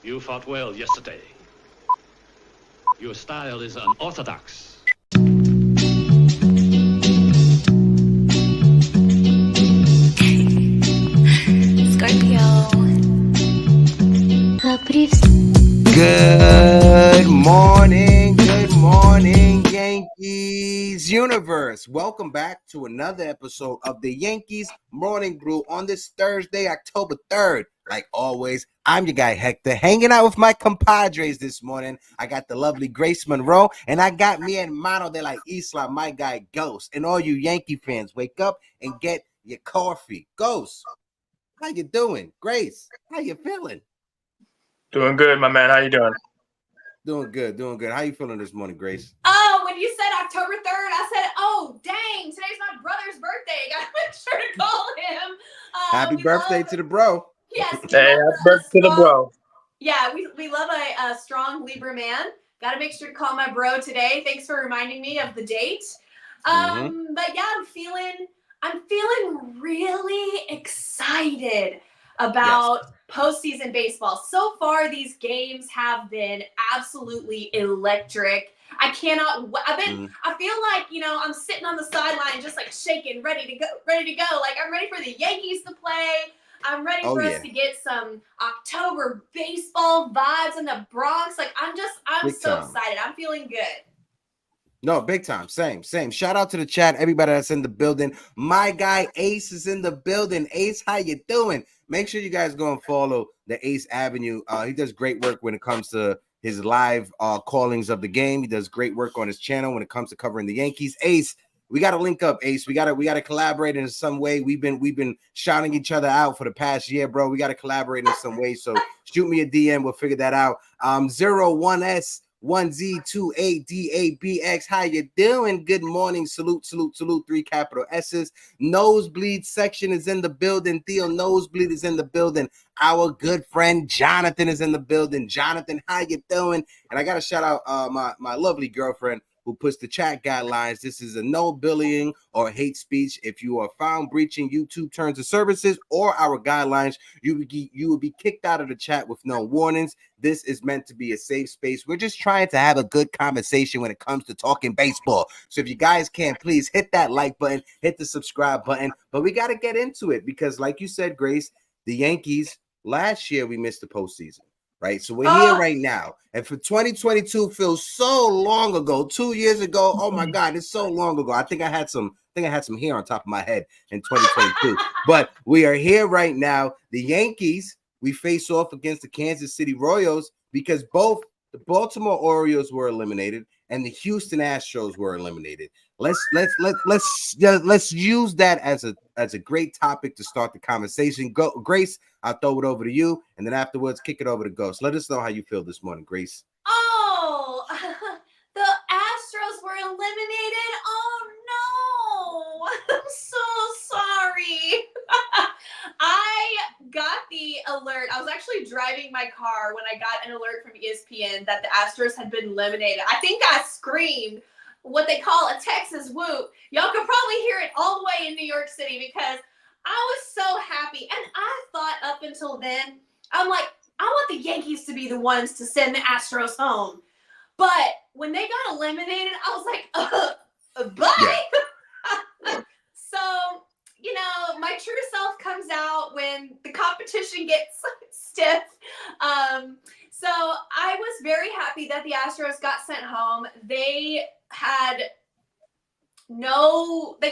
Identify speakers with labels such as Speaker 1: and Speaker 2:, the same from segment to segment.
Speaker 1: You fought well yesterday. Your style is unorthodox.
Speaker 2: Good morning, Yankees universe. Welcome back to another episode of the Yankees Morning Brew on this Thursday, October 3rd. Like always, I'm your guy Hector, hanging out with my compadres this morning. I got the lovely Grace Monroe, and I got me and Mano de la Isla, my guy Ghost. And all you Yankee fans, wake up and get your coffee. Ghost, how you doing? Grace, how you feeling?
Speaker 3: Doing good, my man. How you doing?
Speaker 2: Doing good. How you feeling this morning, Grace?
Speaker 4: Oh, when you said October 3rd, I said, oh, dang, today's my brother's birthday. Gotta make sure to call him.
Speaker 2: Happy birthday to the bro.
Speaker 4: Yes.
Speaker 3: Hey, happy birthday to the bro.
Speaker 4: Yeah, we love a strong Libra man. Gotta make sure to call my bro today. Thanks for reminding me of the date. But yeah, I'm feeling really excited about postseason baseball. So far, these games have been absolutely electric. I feel like, I'm sitting on the sideline just like shaking, ready to go. Like I'm ready for the Yankees to play. I'm ready for us to get some October baseball vibes in the Bronx. Like I'm so excited. I'm feeling good.
Speaker 2: No, big time. Same. Shout out to the chat, everybody that's in the building. My guy Ace is in the building. Ace, how you doing? Make sure you guys go and follow the Ace Avenue. He does great work when it comes to his live callings of the game. He does great work on his channel when it comes to covering the Yankees. Ace, we got to link up, Ace. We got to collaborate in some way. We've been shouting each other out for the past year, bro. We got to collaborate in some way. So shoot me a DM. We'll figure that out. 01S 1Z28DABX. How you doing? Good morning. Salute. 3 capital S's. Nosebleed section is in the building. Theo Nosebleed is in the building. Our good friend Jonathan is in the building. Jonathan, how you doing? And I got to shout out my lovely girlfriend who puts the chat guidelines. This is a no bullying or hate speech. If you are found breaching YouTube terms of services or our guidelines, you will be kicked out of the chat with no warnings. This is meant to be a safe space. We're just trying to have a good conversation when it comes to talking baseball. So if you guys can, please hit that like button, hit the subscribe button. But we got to get into it because, like you said, Grace, the Yankees, last year we missed the postseason. Right, so we're here right now, and for 2022 feels so long ago. 2 years ago, oh my God, it's so long ago. I think I had some hair on top of my head in 2022. But we are here right now. The Yankees, we face off against the Kansas City Royals because both the Baltimore Orioles were eliminated and the Houston Astros were eliminated. Let's use that as a great topic to start the conversation. Go, Grace. I'll throw it over to you, and then afterwards, kick it over to Ghost. Let us know how you feel this morning, Grace.
Speaker 4: Oh, the Astros were eliminated. Oh no, I'm so sorry. I got the alert. I was actually driving my car when I got an alert from ESPN that the Astros had been eliminated. I think I screamed what they call a Texas whoop. Y'all could probably hear it all the way in New York City because I was so happy. And I thought up until then, I'm like, I want the Yankees to be the ones to send the Astros home. But when they got eliminated, I was like, bye. Yeah. So, my true self comes out when the competition gets stiff. So I was very happy that the Astros got sent home. They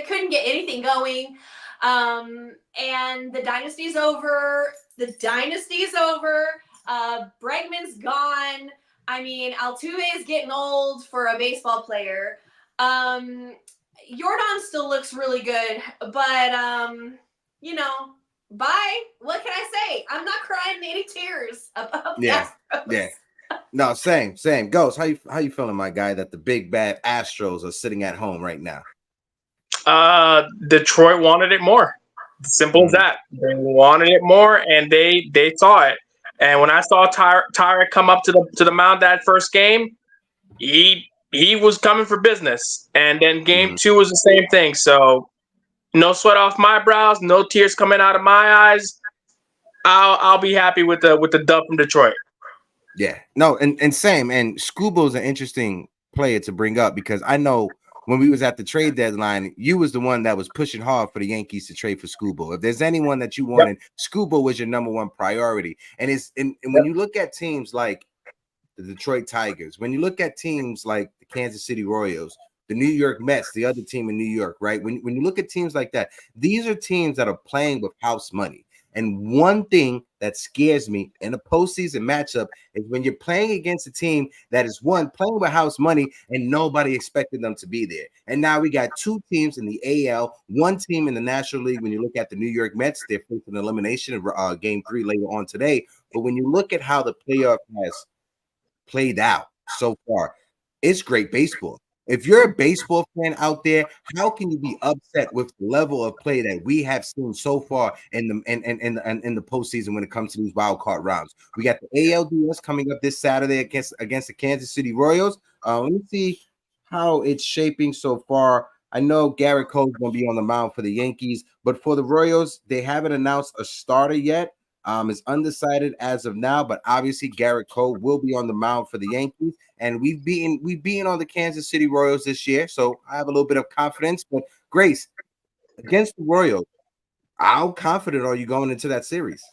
Speaker 4: couldn't get anything going. And the dynasty's over. Bregman's gone. I mean, Altuve is getting old for a baseball player. Jordan still looks really good, but bye. What can I say? I'm not crying any tears about
Speaker 2: Yeah. No, same. Ghost, how you feeling, my guy, that the big bad Astros are sitting at home right now?
Speaker 3: Detroit wanted it more. Simple as that. They wanted it more, and they saw it. And when I saw Tyra come up to the mound that first game, he was coming for business. And then game 2 was the same thing. So no sweat off my brows, no tears coming out of my eyes. I'll be happy with the dub from Detroit.
Speaker 2: Yeah, no, and same. And Scubo's an interesting player to bring up because I know when we was at the trade deadline, you was the one that was pushing hard for the Yankees to trade for Scubo. If there's anyone that you wanted, Scubo was your number one priority. And when you look at teams like the Detroit Tigers, when you look at teams like the Kansas City Royals, the New York Mets, the other team in New York, right? When you look at teams like that, these are teams that are playing with house money. And one thing that scares me in a postseason matchup is when you're playing against a team that is playing with house money and nobody expected them to be there. And now we got two teams in the AL, one team in the National League. When you look at the New York Mets, they're facing elimination of Game 3 later on today. But when you look at how the playoff has played out so far, it's great baseball. If you're a baseball fan out there, how can you be upset with the level of play that we have seen so far in the postseason when it comes to these wild card rounds? We got the ALDS coming up this Saturday against the Kansas City Royals. Let me see how it's shaping so far. I know Garrett Cole's going to be on the mound for the Yankees, but for the Royals, they haven't announced a starter yet. It's undecided as of now, but obviously Garrett Cole will be on the mound for the Yankees, and we've beaten on the Kansas City Royals this year, so I have a little bit of confidence. But Grace, against the Royals, how confident are you going into that series?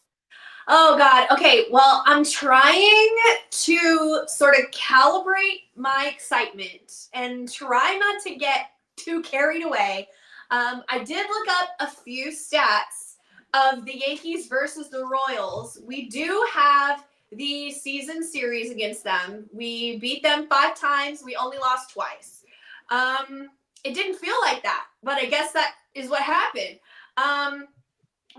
Speaker 4: Oh God. Okay. Well, I'm trying to sort of calibrate my excitement and try not to get too carried away. I did look up a few stats of the Yankees versus the Royals. We do have the season series against them. We beat them 5 times. We only lost twice. It didn't feel like that, but I guess that is what happened.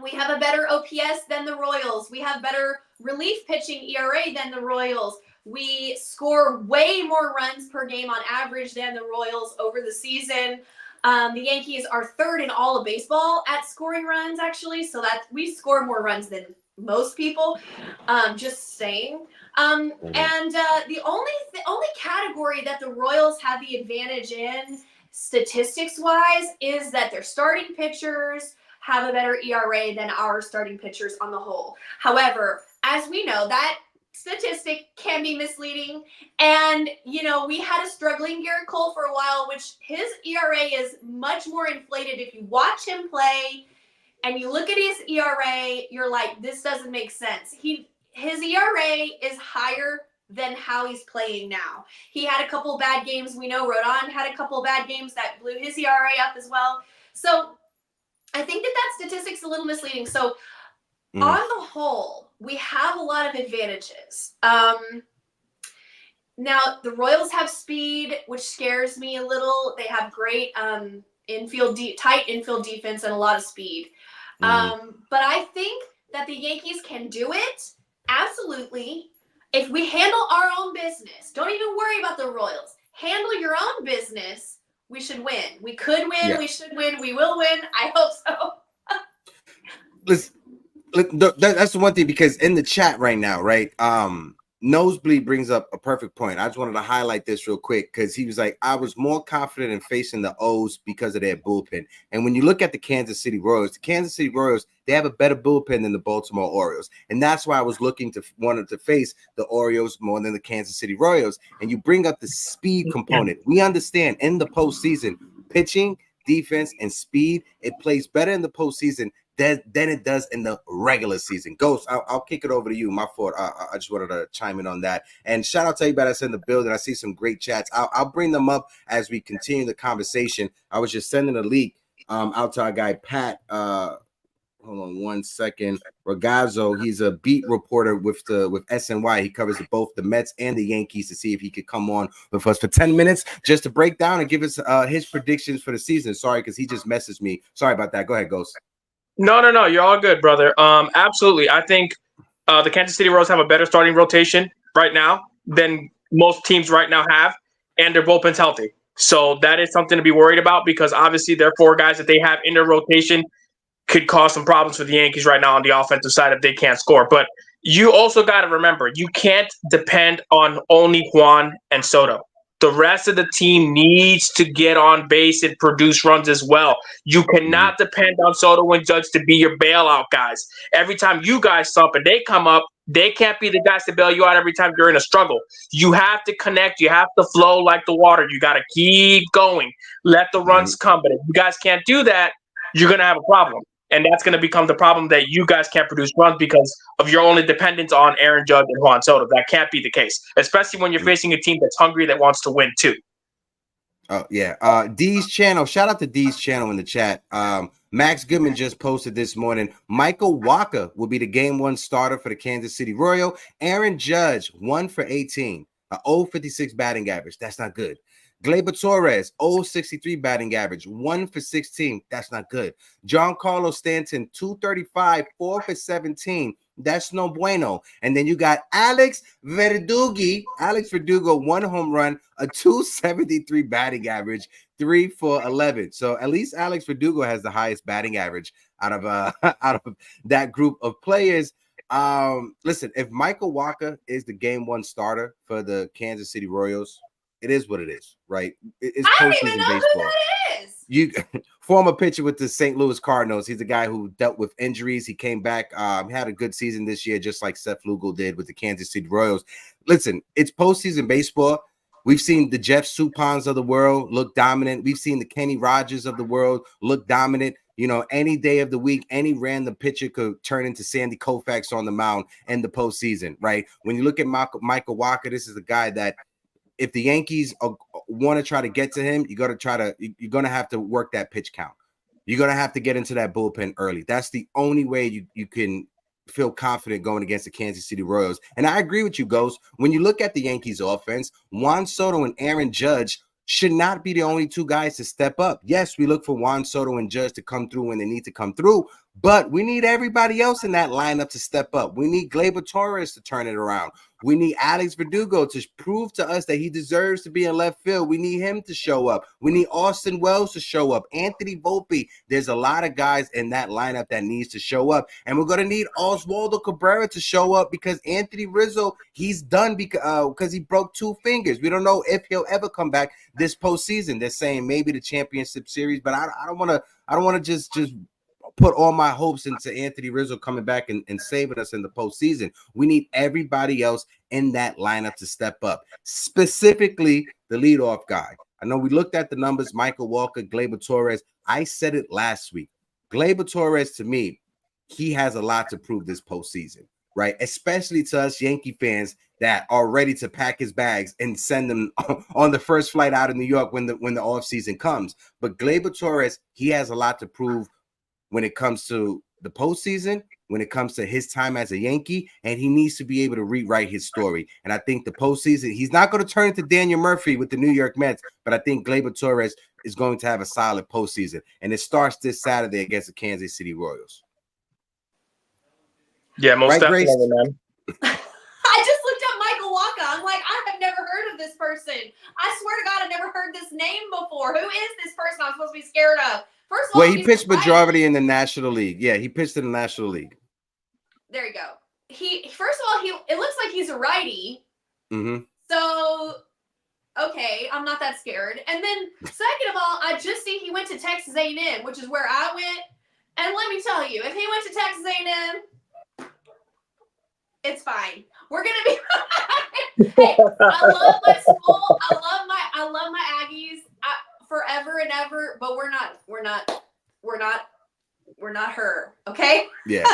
Speaker 4: We have a better OPS than the Royals. We have better relief pitching ERA than the Royals. We score way more runs per game on average than the Royals over the season. The Yankees are 3rd in all of baseball at scoring runs, actually. So that we score more runs than most people. Just saying. And the only category that the Royals have the advantage in, statistics-wise, is that their starting pitchers have a better ERA than our starting pitchers on the whole. However, as we know, that statistic can be misleading. And, we had a struggling Garrett Cole for a while, which his ERA is much more inflated. If you watch him play and you look at his ERA, you're like, this doesn't make sense. His ERA is higher than how he's playing now. He had a couple bad games. We know Rodon had a couple bad games that blew his ERA up as well. So I think that statistic's a little misleading. So on the whole, we have a lot of advantages. Now, the Royals have speed, which scares me a little. They have great tight infield defense and a lot of speed. But I think that the Yankees can do it, absolutely. If we handle our own business, don't even worry about the Royals. Handle your own business, we should win. We could win. Yeah. We should win. We will win. I hope so.
Speaker 2: Listen, that's the one thing, because in the chat right now, right? Nosebleed brings up a perfect point. I just wanted to highlight this real quick because he was like, I was more confident in facing the O's because of their bullpen. And when you look at the Kansas City Royals, they have a better bullpen than the Baltimore Orioles. And that's why I was wanted to face the Orioles more than the Kansas City Royals. And you bring up the speed component. We understand in the postseason, pitching, defense, and speed, it plays better in the postseason than it does in the regular season. Ghost, I'll kick it over to you. My fault. I just wanted to chime in on that. And shout out to everybody that's in the building. I see some great chats. I'll bring them up as we continue the conversation. I was just sending a leak out to our guy, Pat. Hold on one second. Ragazzo, he's a beat reporter with SNY. He covers both the Mets and the Yankees, to see if he could come on with us for 10 minutes just to break down and give us his predictions for the season. Sorry, because he just messaged me. Sorry about that. Go ahead, Ghost.
Speaker 3: No, you're all good, brother. Absolutely. I think the Kansas City Royals have a better starting rotation right now than most teams right now have, and their bullpen's healthy. So that is something to be worried about, because obviously their 4 guys that they have in their rotation could cause some problems for the Yankees right now on the offensive side if they can't score. But you also got to remember, you can't depend on only Juan and Soto. The rest of the team needs to get on base and produce runs as well. You cannot depend on Soto and Judge to be your bailout guys. Every time you guys stop and they come up, They can't be the guys to bail you out every time you're in a struggle. You have to connect. You have to flow like the water. You got to keep going. Let the runs come. But if you guys can't do that, you're going to have a problem. And that's going to become the problem that you guys can't produce runs because of your only dependence on Aaron Judge and Juan Soto. That can't be the case, especially when you're facing a team that's hungry that wants to win too.
Speaker 2: Oh, yeah. D's channel. Shout out to D's channel in the chat. Max Goodman just posted this morning. Michael Walker will be the game 1 starter for the Kansas City Royals. Aaron Judge, 1 for 18. 0.56 batting average. That's not good. Gleyber Torres, 0.63 batting average. 1 for 16. That's not good. Giancarlo Stanton, 235, 4 for 17. That's no bueno. And then you got Alex Verdugo, 1 home run, a 273 batting average, 3 for 11. So at least Alex Verdugo has the highest batting average out of that group of players. Listen, if Michael Walker is the game 1 starter for the Kansas City Royals, it is what it is, right? It's
Speaker 4: I don't even know
Speaker 2: baseball.
Speaker 4: who that is.
Speaker 2: You former pitcher with the St. Louis Cardinals. He's a guy who dealt with injuries. He came back, had a good season this year, just like Seth Lugo did with the Kansas City Royals. Listen, it's postseason baseball. We've seen the Jeff Supans of the world look dominant. We've seen the Kenny Rogers of the world look dominant. You know, any day of the week, any random pitcher could turn into Sandy Koufax on the mound in the postseason, right? When you look at Michael Walker, this is a guy that if the Yankees want to try to get to him, you're going to have to work that pitch count. You're going to have to get into that bullpen early. That's the only way you can feel confident going against the Kansas City Royals. And I agree with you, Ghost. When you look at the Yankees offense, Juan Soto and Aaron Judge should not be the only 2 guys to step up. Yes, we look for Juan Soto and Judge to come through when they need to come through, but we need everybody else in that lineup to step up. We need Gleyber Torres to turn it around. We need Alex Verdugo to prove to us that he deserves to be in left field. We need him to show up. We need Austin Wells to show up. Anthony Volpe. There's a lot of guys in that lineup that needs to show up. And we're going to need Oswaldo Cabrera to show up because Anthony Rizzo, he's done because he broke 2 fingers. We don't know if he'll ever come back this postseason. They're saying maybe the championship series, but I don't want to just put all my hopes into Anthony Rizzo coming back and saving us in the postseason. We need everybody else in that lineup to step up, specifically the leadoff guy. I know we looked at the numbers, Michael Walker, Gleyber Torres. I said it last week. Gleyber Torres, to me, he has a lot to prove this postseason, right? Especially to us Yankee fans that are ready to pack his bags and send them on the first flight out of New York when the offseason comes. But Gleyber Torres, he has a lot to prove when it comes to the postseason, when it comes to his time as a Yankee, and he needs to be able to rewrite his story. And I think the postseason, he's not going to turn into Daniel Murphy with the New York Mets, but I think Gleyber Torres is going to have a solid postseason. And it starts this Saturday against the Kansas City Royals.
Speaker 3: Yeah, most definitely,
Speaker 2: Grace?
Speaker 3: man.
Speaker 4: I just looked up Michael Walker. I'm like, I have never heard of this person. I swear to God, I've never heard this name before. Who is this person I'm supposed to be scared of? First of all,
Speaker 2: he pitched majority in the National League. Yeah, he pitched in the National League.
Speaker 4: There you go. First of all, it looks like he's a righty.
Speaker 2: Mm-hmm.
Speaker 4: So, okay, I'm not that scared. And then, second of all, I just see he went to Texas A&M, which is where I went. And let me tell you, if he went to Texas A&M, it's fine. We're gonna be fine. Hey, I love my school. I love my Aggies forever and ever. But we're not her. Okay.
Speaker 2: Yeah.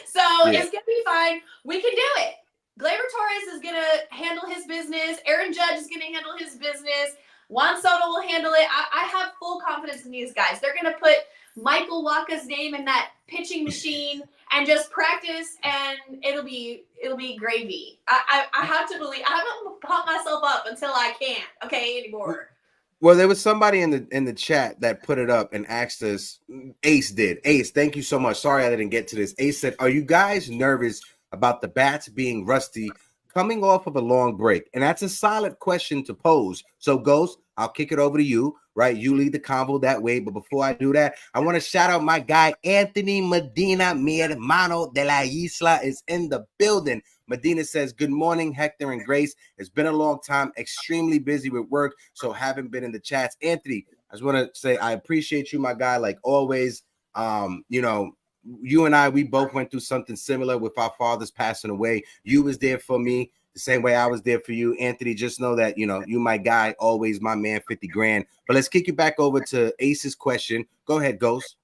Speaker 4: So it's gonna be fine. We can do it. Gleyber Torres is gonna handle his business. Aaron Judge is gonna handle his business. Juan Soto will handle it. I have full confidence in these guys. They're gonna put Michael Walker's name in that pitching machine and just practice, and it'll be gravy. I have to believe. I haven't pumped myself up until I can't. Okay, anymore.
Speaker 2: Well, there was somebody in the chat that put it up and asked us. Ace did. Ace, thank you so much. Sorry I didn't get to this. Ace said, "Are you guys nervous about the bats being rusty coming off of a long break?" And that's a solid question to pose. So, Ghost, I'll kick it over to you. Right, you lead the convo that way. But before I do that, I want to shout out my guy Anthony Medina, mi hermano de la isla, is in the building. Medina says, "Good morning, Hector and Grace. It's been a long time, extremely busy with work, so haven't been in the chats." Anthony, I just want to say I appreciate you, my guy, like always. You know, you and I, we both went through something similar with our fathers passing away. You was there for me the same way I was there for you. Anthony, just know that, you my guy, always my man, 50 grand. But let's kick it back over to Ace's question. Go ahead, Ghost.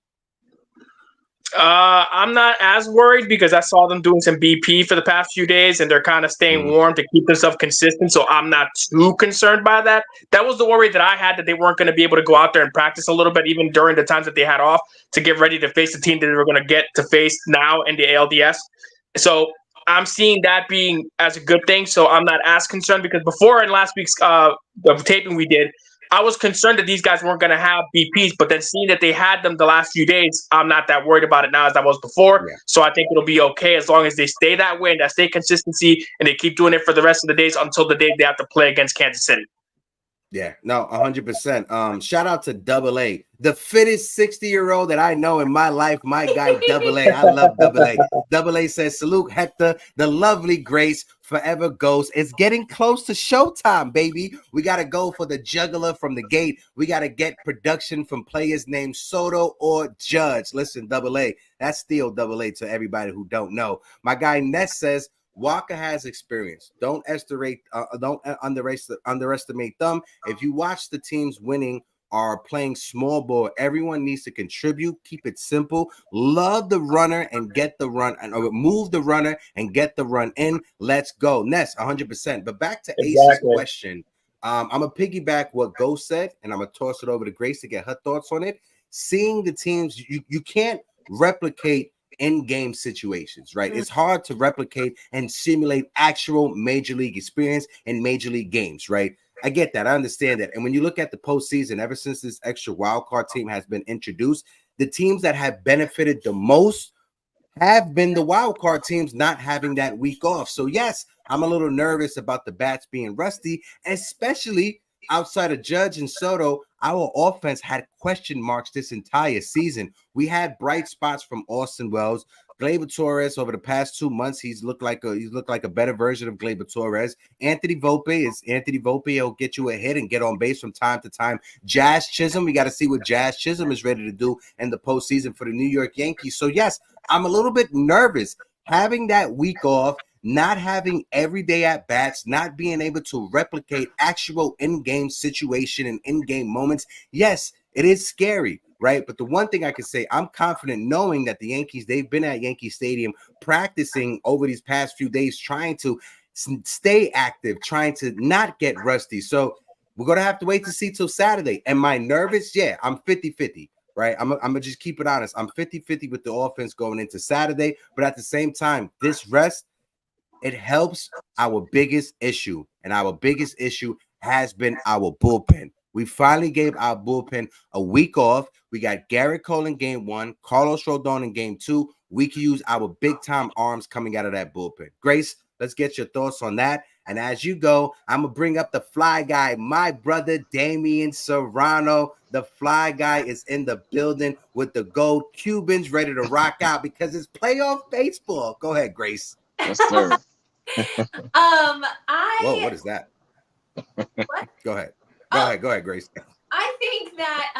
Speaker 3: I'm not as worried because I saw them doing some BP for the past few days, and they're kind of staying warm to keep themselves consistent. So I'm not too concerned by that. That was the worry that I had, that they weren't going to be able to go out there and practice a little bit, even during the times that they had off, to get ready to face the team that they were going to get to face now in the ALDS. So I'm seeing that being as a good thing. So I'm not as concerned, because before, in last week's the taping we did, I was concerned that these guys weren't going to have BPs, but then seeing that they had them the last few days, I'm not that worried about it now as I was before. Yeah. So I think it'll be okay as long as they stay that way and that stay consistency, and they keep doing it for the rest of the days until the day they have to play against Kansas City.
Speaker 2: Yeah, no, 100%. Shout out to Double A, the fittest 60-year-old that I know in my life. My guy, Double A. I love Double A. Double A says, salute Hector, the lovely Grace, forever Ghost. It's getting close to showtime, baby. We got to go for the juggler from the gate. We got to get production from players named Soto or Judge. Listen, Double A, that's still Double A to everybody who don't know. My guy Ness says, Walker has experience. Don't underestimate them. If you watch the teams winning are playing small ball, everyone needs to contribute. Keep it simple. Love the runner and get the run, and move the runner and get the run in. Let's go. Ness, 100%. But back to Ace's question. I'm going to piggyback what Ghost said, and I'm going to toss it over to Grace to get her thoughts on it. Seeing the teams, you can't replicate in-game situations, right? It's hard to replicate and simulate actual major league experience in major league games, right? I get that. I understand that. And when you look at the postseason, ever since this extra wild card team has been introduced, the teams that have benefited the most have been the wild card teams not having that week off. So yes, I'm a little nervous about the bats being rusty, especially outside of Judge and Soto. Our offense had question marks this entire season. We had bright spots from Austin Wells, Gleyber Torres. Over the past 2 months, he's looked like a better version of Gleyber Torres. Anthony Volpe is Anthony Volpe. He'll get you a hit and get on base from time to time. Jazz Chisholm, we got to see what Jazz Chisholm is ready to do in the postseason for the New York Yankees. So yes, I'm a little bit nervous having that week off, not having everyday at bats, not being able to replicate actual in-game situation and in-game moments. Yes, it is scary, right? But the one thing I can say, I'm confident knowing that the Yankees, they've been at Yankee Stadium practicing over these past few days, trying to stay active, trying to not get rusty. So we're going to have to wait to see till Saturday. Am I nervous? Yeah, I'm 50-50. Right, I'm gonna just keep it honest. I'm 50-50 with the offense going into Saturday, but at the same time, this rest, it helps our biggest issue, and our biggest issue has been our bullpen. We finally gave our bullpen a week off. We got Garrett Cole in game 1, Carlos Rodon in game 2. We can use our big-time arms coming out of that bullpen. Grace, let's get your thoughts on that. And as you go, I'm going to bring up the fly guy, my brother, Damien Serrano. The fly guy is in the building with the gold Cubans ready to rock out because it's playoff baseball. Go ahead, Grace.
Speaker 5: Yes, sir.
Speaker 2: Whoa, what is that?
Speaker 4: What?
Speaker 2: Go ahead. Go ahead, Grace.
Speaker 4: I think that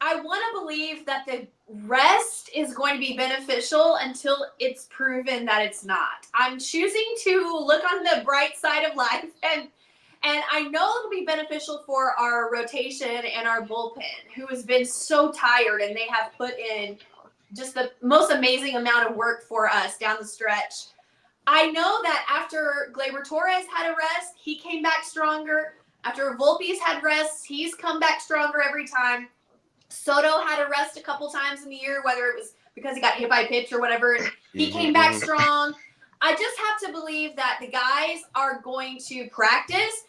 Speaker 4: I want to believe that the rest is going to be beneficial until it's proven that it's not. I'm choosing to look on the bright side of life, and I know it'll be beneficial for our rotation and our bullpen, who has been so tired, and they have put in just the most amazing amount of work for us down the stretch. I know that after Gleyber Torres had a rest, he came back stronger. After Volpe's had rests, he's come back stronger every time. Soto had a rest a couple times in the year, whether it was because he got hit by a pitch or whatever, and he came back strong. I just have to believe that the guys are going to practice.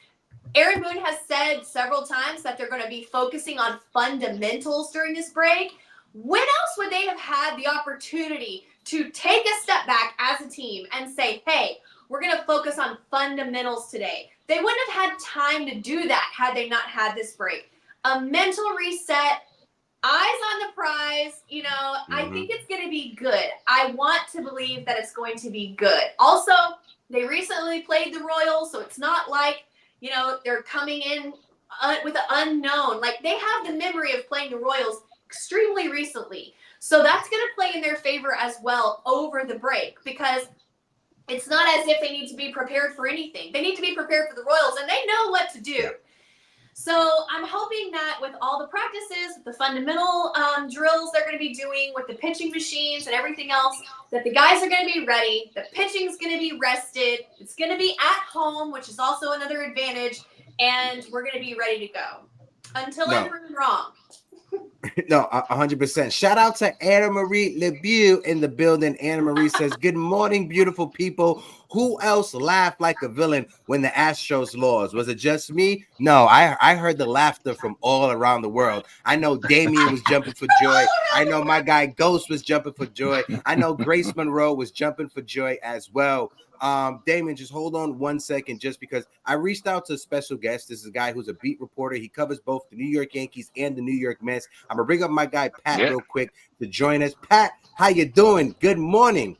Speaker 4: Aaron Boone has said several times that they're going to be focusing on fundamentals during this break. When else would they have had the opportunity to take a step back as a team and say, hey, we're going to focus on fundamentals today? They wouldn't have had time to do that had they not had this break. A mental reset, eyes on the prize, I think it's going to be good. I want to believe that it's going to be good. Also, they recently played the Royals, so it's not like, they're coming in with the unknown. Like, they have the memory of playing the Royals extremely recently. So that's going to play in their favor as well over the break, because it's not as if they need to be prepared for anything. They need to be prepared for the Royals, and they know what to do. Yeah. So I'm hoping that with all the practices, the fundamental drills they're going to be doing with the pitching machines and everything else, that the guys are going to be ready. The pitching's going to be rested. It's going to be at home, which is also another advantage. And we're going to be ready to go until I'm proven wrong.
Speaker 2: No, 100%. Shout out to Anna Marie LeBeau in the building. Anna Marie says, "Good morning, beautiful people. Who else laughed like a villain when the Astros lost? Was it just me? No, I heard the laughter from all around the world. I know Damien was jumping for joy. I know my guy Ghost was jumping for joy. I know Grace Monroe was jumping for joy as well. Damien, just hold on 1 second, just because I reached out to a special guest. This is a guy who's a beat reporter. He covers both the New York Yankees and the New York Mets. I'm gonna bring up my guy Pat real quick to join us. Pat, how you doing? Good morning.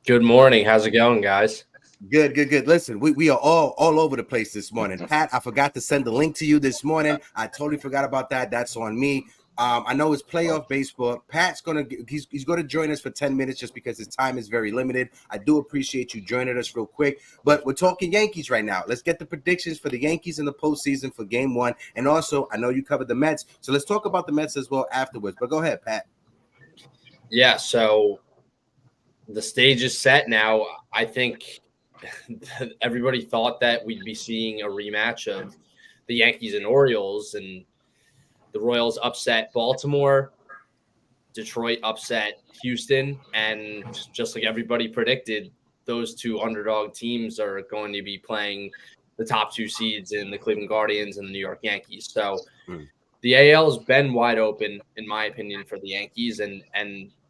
Speaker 5: Good morning. How's it going, guys?
Speaker 2: Good. Listen, we are all over the place this morning. Pat, I forgot to send the link to you this morning. I totally forgot about that. That's on me. I know it's playoff baseball. Pat's he's gonna join us for 10 minutes just because his time is very limited. I do appreciate you joining us real quick, but we're talking Yankees right now. Let's get the predictions for the Yankees in the postseason for Game 1, and also I know you covered the Mets, so let's talk about the Mets as well afterwards. But go ahead, Pat.
Speaker 5: Yeah, so the stage is set now. I think everybody thought that we'd be seeing a rematch of the Yankees and Orioles, and the Royals upset Baltimore, Detroit upset Houston, and just like everybody predicted, those two underdog teams are going to be playing the top two seeds in the Cleveland Guardians and the New York Yankees. So the AL has been wide open, in my opinion, for the Yankees, and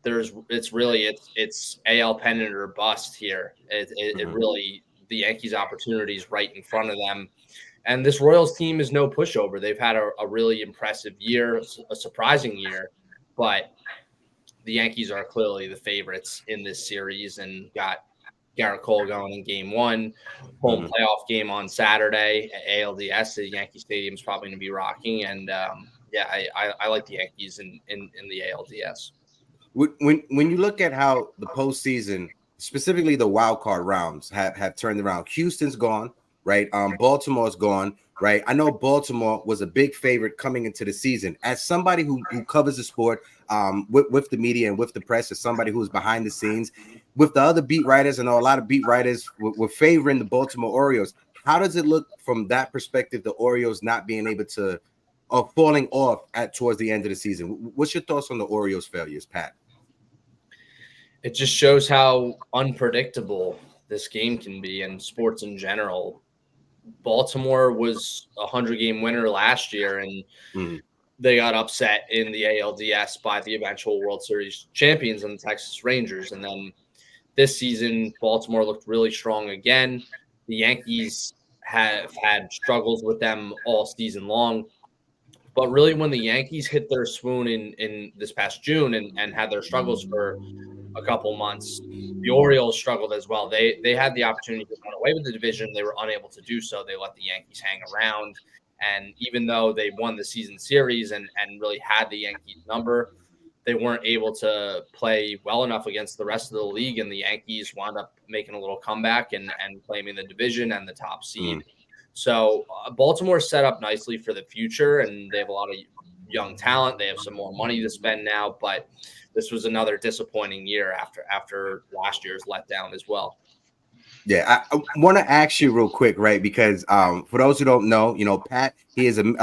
Speaker 5: it's AL pennant or bust here. It really, the Yankees' opportunities right in front of them. And this Royals team is no pushover. They've had a really impressive year, a surprising year, but the Yankees are clearly the favorites in this series and got Garrett Cole going in Game 1, home playoff game on Saturday at ALDS. The Yankee Stadium is probably going to be rocking. And I like the Yankees in the ALDS.
Speaker 2: When you look at how the postseason, specifically the wild card rounds, have turned around, Houston's gone. Right. Baltimore's gone. Right. I know Baltimore was a big favorite coming into the season. As somebody who covers the sport with the media and with the press, as somebody who's behind the scenes, with the other beat writers, I know a lot of beat writers were favoring the Baltimore Orioles. How does it look from that perspective, the Orioles not being able to, or falling off towards the end of the season? What's your thoughts on the Orioles' failures, Pat?
Speaker 5: It just shows how unpredictable this game can be, and sports in general. Baltimore was a 100-game winner last year, and they got upset in the ALDS by the eventual World Series champions and the Texas Rangers. And then this season, Baltimore looked really strong again. The Yankees have had struggles with them all season long. But really, when the Yankees hit their swoon in this past June and had their struggles for a couple months, the Orioles struggled as well. They had the opportunity to run away with the division. They were unable to do so. They let the Yankees hang around. And even though they won the season series and really had the Yankees number, they weren't able to play well enough against the rest of the league. And the Yankees wound up making a little comeback and claiming the division and the top seed. So Baltimore's set up nicely for the future, and they have a lot of young talent. They have some more money to spend now, but this was another disappointing year after last year's letdown as well.
Speaker 2: Yeah, I want to ask you real quick, right? Because for those who don't know, Pat, he's an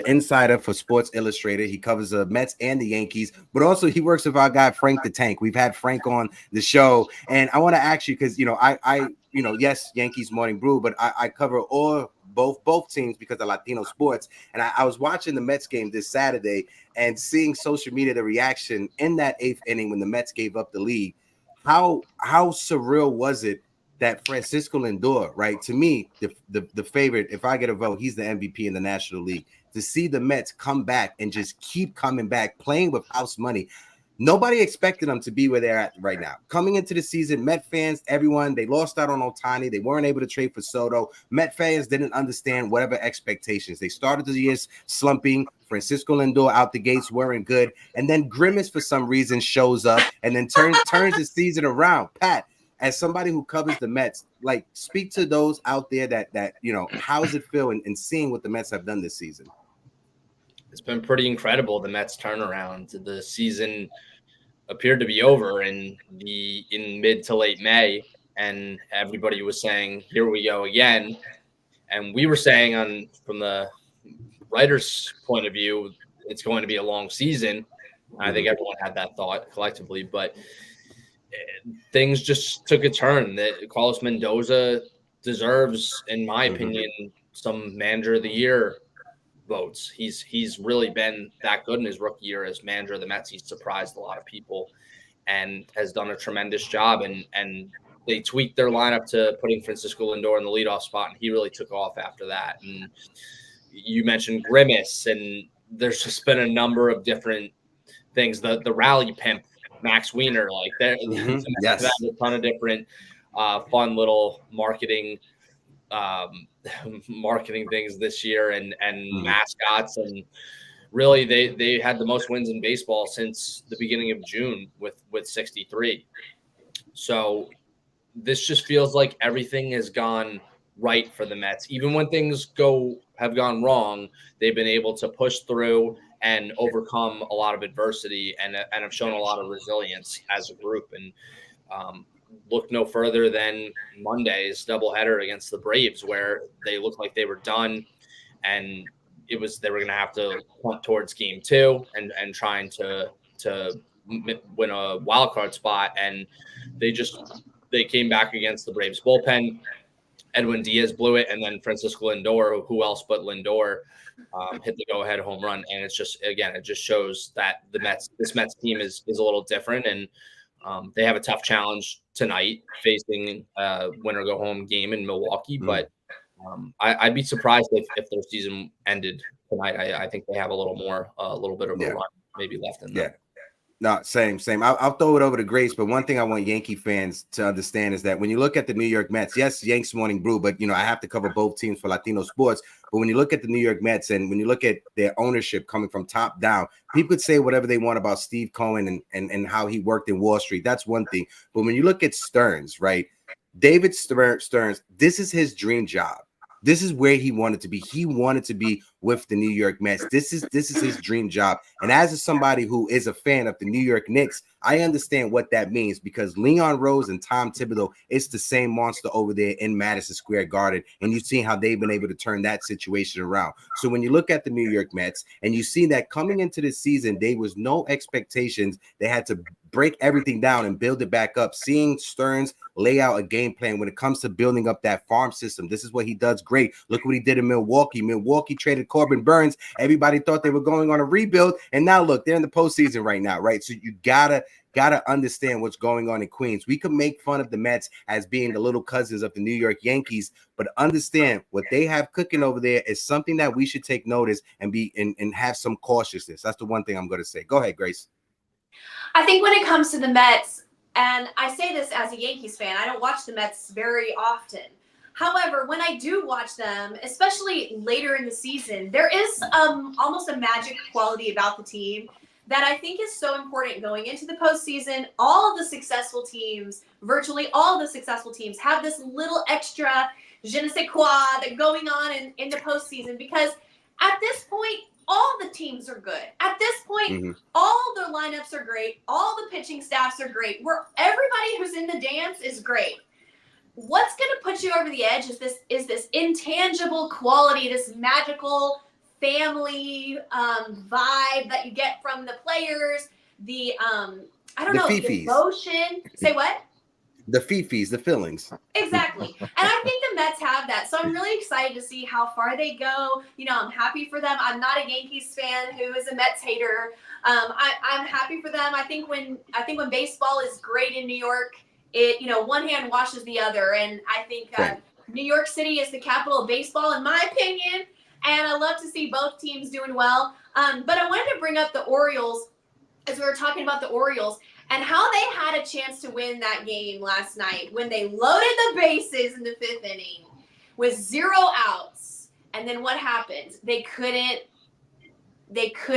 Speaker 2: insider for Sports Illustrated. He covers the Mets and the Yankees, but also he works with our guy Frank the Tank. We've had Frank on the show, and I want to ask you because yes, Yankees Morning Brew, but I cover both teams because of Latino sports. And I was watching the Mets game this Saturday and seeing social media, the reaction in that 8th inning when the Mets gave up the lead. How surreal was it that Francisco Lindor, right? To me, the favorite, if I get a vote, he's the MVP in the National League. To see the Mets come back and just keep coming back, playing with house money. Nobody expected them to be where they're at right now. Coming into the season, Met fans, everyone, they lost out on Ohtani. They weren't able to trade for Soto. Met fans didn't understand whatever expectations. They started the year slumping. Francisco Lindor out the gates weren't good. And then Grimace, for some reason, shows up and then turns the season around. Pat, as somebody who covers the Mets, like, speak to those out there that you know, how does it feel in seeing what the Mets have done this season?
Speaker 5: It's been pretty incredible, the Mets turnaround. The season appeared to be over in mid to late May, and everybody was saying, here we go again. And we were saying from the writer's point of view, it's going to be a long season. I think everyone had that thought collectively, but things just took a turn. That Carlos Mendoza deserves, in my opinion, some manager of the year votes. He's really been that good in his rookie year as manager of the Mets. He's surprised a lot of people and has done a tremendous job. And they tweaked their lineup to putting Francisco Lindor in the leadoff spot, and he really took off after that. And you mentioned Grimace, and there's just been a number of different things. The rally pimp, Max Wiener, like
Speaker 2: yes,
Speaker 5: a ton of different fun little marketing things this year, and mascots, and really they had the most wins in baseball since the beginning of June with 63. So this just feels like everything has gone right for the Mets. Even when things have gone wrong, they've been able to push through and overcome a lot of adversity, and have shown a lot of resilience as a group. And look no further than Monday's doubleheader against the Braves, where they looked like they were done, and they were going to have to punt towards game 2 and trying to win a wild card spot. And they came back against the Braves bullpen. Edwin Diaz blew it, and then Francisco Lindor, who else but Lindor, hit the go-ahead home run. And it's just, again, it just shows that this Mets team is a little different, and they have a tough challenge tonight facing a winner-go-home game in Milwaukee. But I'd be surprised if their season ended tonight. I think they have a little bit of a run maybe left in them.
Speaker 2: No, same. I'll throw it over to Grace, but one thing I want Yankee fans to understand is that when you look at the New York Mets, yes, Yankees Morning Brew, but, you know, I have to cover both teams for Latino sports. But when you look at the New York Mets and when you look at their ownership coming from top down, people could say whatever they want about Steve Cohen and how he worked in Wall Street. That's one thing. But when you look at Stearns, right, David Stearns, this is his dream job. This is where he wanted to be. He wanted to be with the New York Mets. This is his dream job. And as somebody who is a fan of the New York Knicks, I understand what that means, because Leon Rose and Tom Thibodeau, it's the same monster over there in Madison Square Garden. And you've seen how they've been able to turn that situation around. So when you look at the New York Mets and you see that coming into this season, there was no expectations. They had to break everything down and build it back up. Seeing Stearns lay out a game plan when it comes to building up that farm system. This is what he does great. Look what he did in Milwaukee. Milwaukee traded Corbin Burns. Everybody thought they were going on a rebuild, and now look, they're in the postseason right now, right? So you gotta understand what's going on in Queens. We could make fun of the Mets as being the little cousins of the New York Yankees, but understand what they have cooking over there is something that we should take notice and have some cautiousness. That's the one thing I'm going to say. Go ahead, Grace.
Speaker 4: I think when it comes to the Mets, and I say this as a Yankees fan, I don't watch the Mets very often. However, when I do watch them, especially later in the season, there is almost a magic quality about the team that I think is so important going into the postseason. All of the successful teams, virtually all of the successful teams, have this little extra je ne sais quoi that going on in the postseason, because at this point, all the teams are good. At this point, all their lineups are great. All the pitching staffs are great. Everybody who's in the dance is great. What's going to put you over the edge is this intangible quality, this magical family vibe that you get from the players, the emotion. Say what?
Speaker 2: The fifis, the feelings.
Speaker 4: Exactly. And I think the Mets have that. So I'm really excited to see how far they go. You know, I'm happy for them. I'm not a Yankees fan who is a Mets hater. I'm happy for them. I think when baseball is great in New York, one hand washes the other. And I think New York City is the capital of baseball, in my opinion. And I love to see both teams doing well. But I wanted to bring up the Orioles. as we were talking about the Orioles and how they had a chance to win that game last night when they loaded the bases in the 5th inning with 0 outs. And then what happened? They could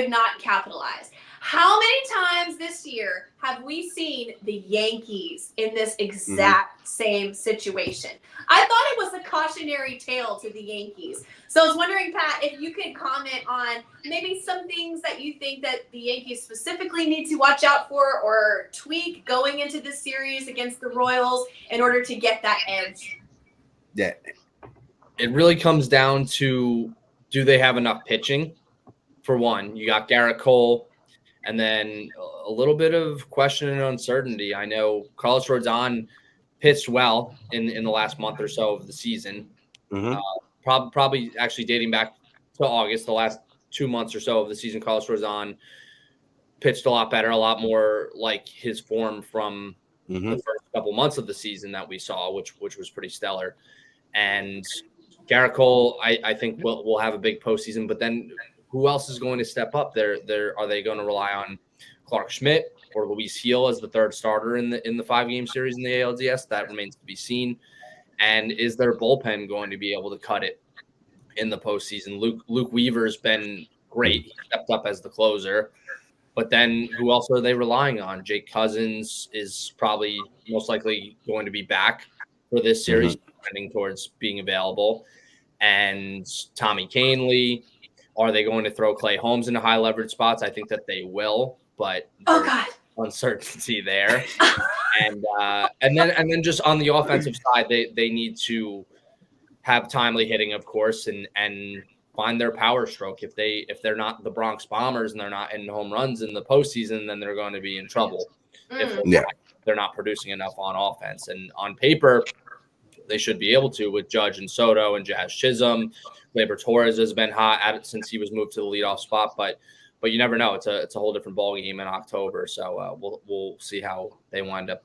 Speaker 4: not capitalize. How many times this year have we seen the Yankees in this exact same situation? I thought it was a cautionary tale to the Yankees. So I was wondering, Pat, if you could comment on maybe some things that you think that the Yankees specifically need to watch out for or tweak going into this series against the Royals in order to get that edge.
Speaker 2: Yeah.
Speaker 5: It really comes down to, do they have enough pitching? For one, you got Garrett Cole, and then a little bit of question and uncertainty. I know Carlos Rodon pitched well in the last month or so of the season. Probably actually dating back to August, the last 2 months or so of the season, Carlos Rodon pitched a lot better, a lot more like his form from the first couple months of the season that we saw, which was pretty stellar. And Garrett Cole, I think will have a big postseason, but then who else is going to step up there? Are they going to rely on Clarke Schmidt or Luis Gil as the third starter in the 5-game series in the ALDS? That remains to be seen. And is their bullpen going to be able to cut it in the postseason? Luke Weaver's been great. He stepped up as the closer. But then who else are they relying on? Jake Cousins is probably most likely going to be back for this series, trending towards being available. And Tommy Kahnle. Are they going to throw Clay Holmes into high leverage spots? I think that they will, but uncertainty there. and then just on the offensive side, they need to have timely hitting, of course, and find their power stroke. If they're not the Bronx Bombers and they're not hitting home runs in the postseason, then they're going to be in trouble. If they're not producing enough on offense. And on paper, they should be able to with Judge and Soto and Jazz Chisholm. Gleyber Torres has been hot since he was moved to the leadoff spot, but you never know. It's a whole different ball game in October, so we'll see how they wind up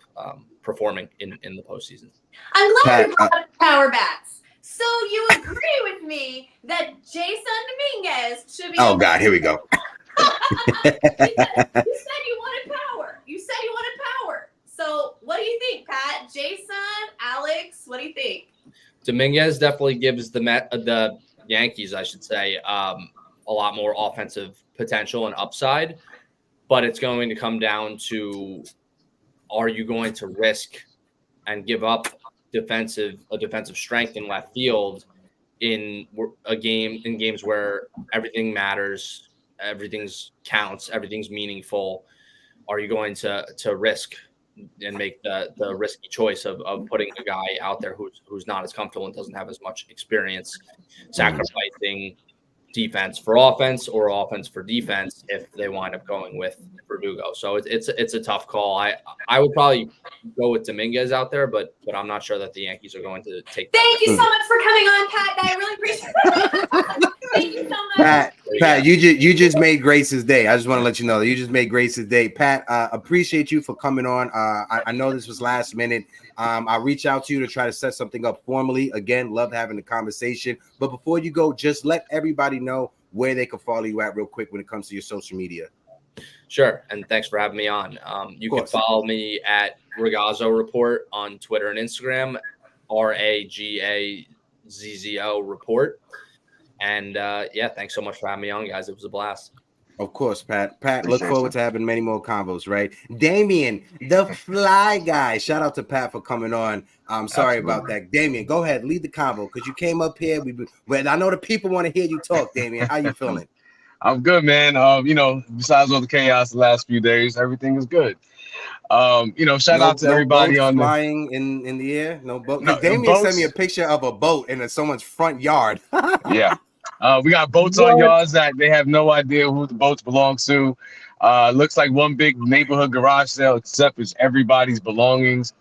Speaker 5: performing in the postseason.
Speaker 4: I'm glad you brought up power bats. So you agree with me that Jason Dominguez should be?
Speaker 2: Oh God, here we go.
Speaker 4: You said you wanted power. So what do you think, Pat? Jason, Alex, what do you think?
Speaker 5: Dominguez definitely gives the Yankees, I should say, a lot more offensive potential and upside, but it's going to come down to, are you going to risk and give up defensive strength in left field in games where everything matters, everything's counts, everything's meaningful? Are you going to risk and make the risky choice of putting a guy out there who's not as comfortable and doesn't have as much experience, sacrificing defense for offense or offense for defense if they wind up going with Verdugo? So it's a tough call. I would probably go with Dominguez out there, but I'm not sure that the Yankees are going to take that.
Speaker 4: Thank you so much for coming on, Pat. I really appreciate it. Thank you so much.
Speaker 2: Pat, you just made Grace's day. I just want to let you know that you just made Grace's day. Pat, appreciate you for coming on. I know this was last minute. I'll reach out to you to try to set something up formally. Again, love having the conversation. But before you go, just let everybody know where they can follow you at real quick when it comes to your social media.
Speaker 5: Sure. And thanks for having me on. You can follow me at Ragazzo Report on Twitter and Instagram, RAGAZZO Report. And thanks so much for having me on, guys. It was a blast.
Speaker 2: Of course, Pat. Look forward to having many more combos, right? Damien, the fly guy. Shout out to Pat for coming on. I'm sorry about that. Damien, go ahead, lead the convo because you came up here. I know the people want to hear you talk, Damien. How you feeling?
Speaker 6: I'm good, man. Besides all the chaos the last few days, everything is good. Shout out to everybody on
Speaker 2: flying in the air. No boat. No, Damien sent me a picture of a boat in someone's front yard.
Speaker 6: Yeah. We got boats on yards that they have no idea who the boats belong to. Looks like one big neighborhood garage sale, except it's everybody's belongings.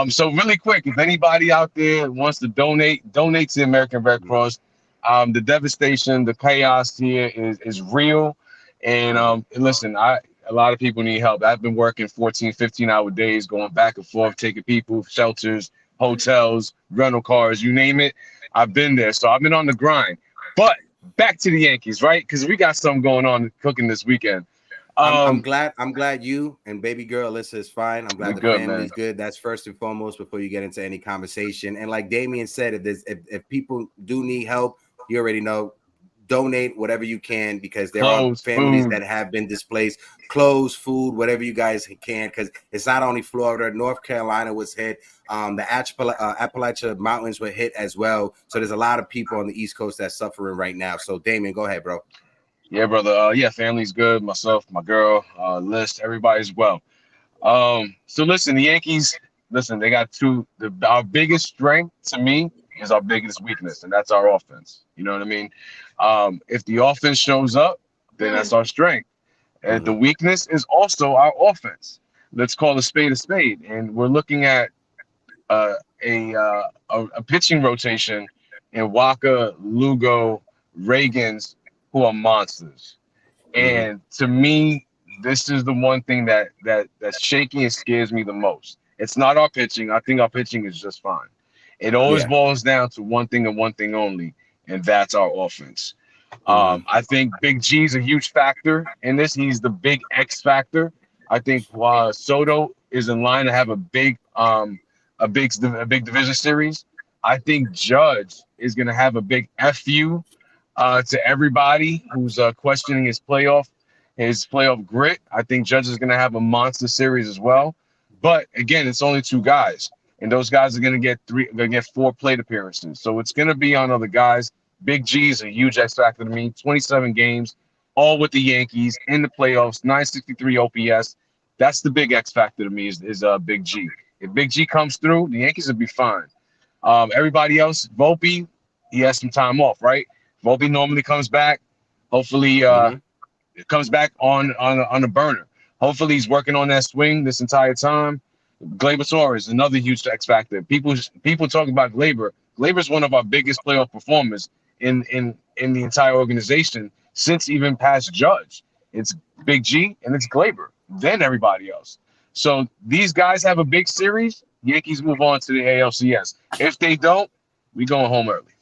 Speaker 6: So really quick, if anybody out there wants to donate to the American Red Cross. The devastation, the chaos here is real. And listen, a lot of people need help. I've been working 14, 15-hour days, going back and forth, taking people, shelters, hotels, rental cars, you name it. I've been there. So I've been on the grind. But back to the Yankees, right? Because we got something going on cooking this weekend.
Speaker 2: I'm glad you and baby girl Alyssa is fine. I'm glad
Speaker 6: We're
Speaker 2: the
Speaker 6: good,
Speaker 2: family's
Speaker 6: man.
Speaker 2: good. That's first and foremost before you get into any conversation. And like Damien said, if people do need help, you already know, donate whatever you can, because there are
Speaker 6: Clothes,
Speaker 2: families
Speaker 6: food.
Speaker 2: that have been displaced. Clothes, food, whatever you guys can, because it's not only Florida. North Carolina was hit. The Appalachia Mountains were hit as well. So there's a lot of people on the East Coast that's suffering right now. So Damien, go ahead, bro.
Speaker 6: Yeah, brother. Yeah, family's good. Myself, my girl, List, everybody's well. So listen, the Yankees, listen, they got our biggest strength to me is our biggest weakness, and that's our offense. You know what I mean? If the offense shows up, then that's our strength. And the weakness is also our offense. Let's call a spade, and we're looking at a pitching rotation in Waka, Lugo, Reagans, who are monsters. And to me, this is the one thing that's shaky and scares me the most. It's not our pitching. I think our pitching is just fine. It always boils down to one thing and one thing only, and that's our offense. I think Big G is a huge factor in this. He's the big X factor. I think Soto is in line to have a big division series. I think Judge is going to have a big FU to everybody who's questioning his playoff grit. I think Judge is going to have a monster series as well. But again, it's only two guys, and those guys are going to get 4 plate appearances. So it's going to be on other guys. Big G is a huge X factor to me. 27 games, all with the Yankees in the playoffs, 963 OPS. That's the big X factor to me is Big G. If Big G comes through, the Yankees will be fine. Everybody else, Volpe, he has some time off, right? Volpe normally comes back. Hopefully, it comes back on a burner. Hopefully, he's working on that swing this entire time. Gleyber Torres, another huge X factor. People talk about Gleyber. Gleyber's one of our biggest playoff performers in the entire organization since even past Judge. It's Big G and it's Gleyber, then everybody else. So these guys have a big series. Yankees move on to the ALCS. If they don't, we going home early.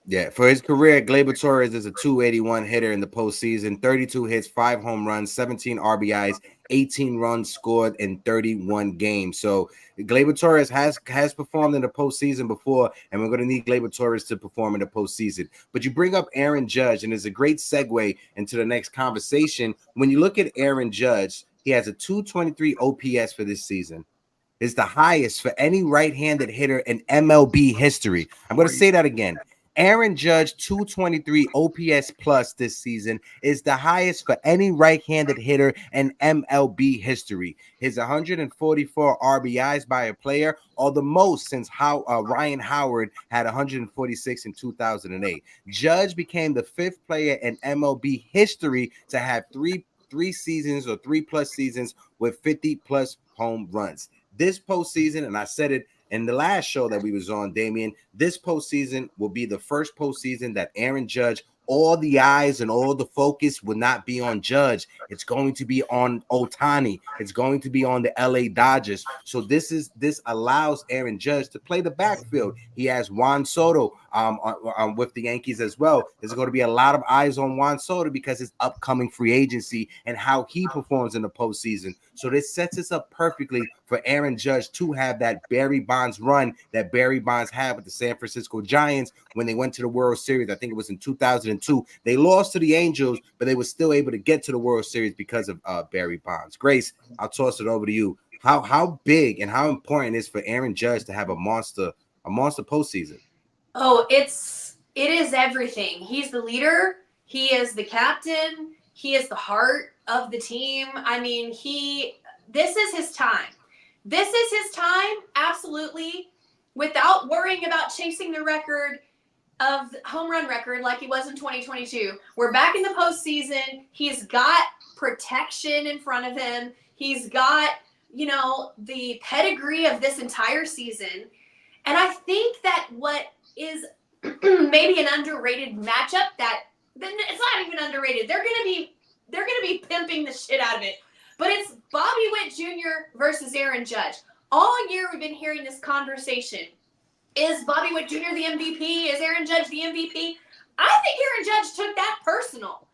Speaker 2: Yeah, for his career, Gleyber Torres is a 281 hitter in the postseason, 32 hits, 5 home runs, 17 RBIs, 18 runs scored in 31 games. So Gleyber Torres has performed in the postseason before, and we're going to need Gleyber Torres to perform in the postseason. But you bring up Aaron Judge, and it's a great segue into the next conversation. When you look at Aaron Judge, he has a 223 OPS for this season. It's the highest for any right-handed hitter in MLB history. I'm going to say that again. Aaron Judge, 223 OPS plus this season, is the highest for any right-handed hitter in MLB history. His 144 RBIs by a player are the most since Ryan Howard had 146 in 2008. Judge became the 5th player in MLB history to have three seasons or 3+ seasons with 50+ home runs. This postseason, and I said it in the last show that we was on, Damien, this postseason will be the first postseason that Aaron Judge, all the eyes and all the focus will not be on Judge. It's going to be on Ohtani. It's going to be on the LA Dodgers. So this allows Aaron Judge to play the backfield. He has Juan Soto with the Yankees as well. There's going to be a lot of eyes on Juan Soto because his upcoming free agency and how he performs in the postseason. So this sets us up perfectly for Aaron Judge to have that Barry Bonds run that Barry Bonds had with the San Francisco Giants when they went to the World Series. I think it was in 2002. They lost to the Angels, but they were still able to get to the World Series because of Barry Bonds. Grace, I'll toss it over to you. How big and how important is for Aaron Judge to have a monster postseason?
Speaker 4: Oh, it is everything. He's the leader. He is the captain. He is the heart of the team. I mean, this is his time. This is his time, absolutely, without worrying about chasing the record of home run record like he was in 2022. We're back in the postseason. He's got protection in front of him. He's got, the pedigree of this entire season. And I think that what is maybe an underrated matchup it's not even underrated. They're gonna be pimping the shit out of it. But it's Bobby Witt Jr. versus Aaron Judge. All year we've been hearing this conversation. Is Bobby Witt Jr. the MVP? Is Aaron Judge the MVP? I think Aaron Judge took that personal.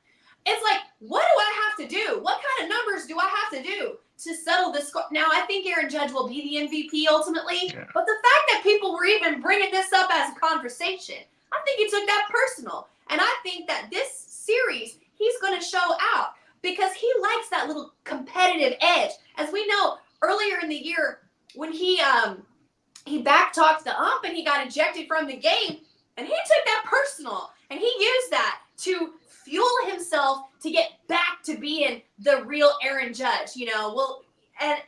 Speaker 4: it's like, what do I have to do? What kind of numbers do I have to do to settle this score? Now, I think Aaron Judge will be the MVP ultimately, but the fact that people were even bringing this up as a conversation, I think he took that personal. And I think that this series, he's going to show out because he likes that little competitive edge. As we know, earlier in the year, when he backtalked the ump and he got ejected from the game, and he took that personal, and he used that to fuel himself to get back to being the real Aaron Judge, you know. Well, and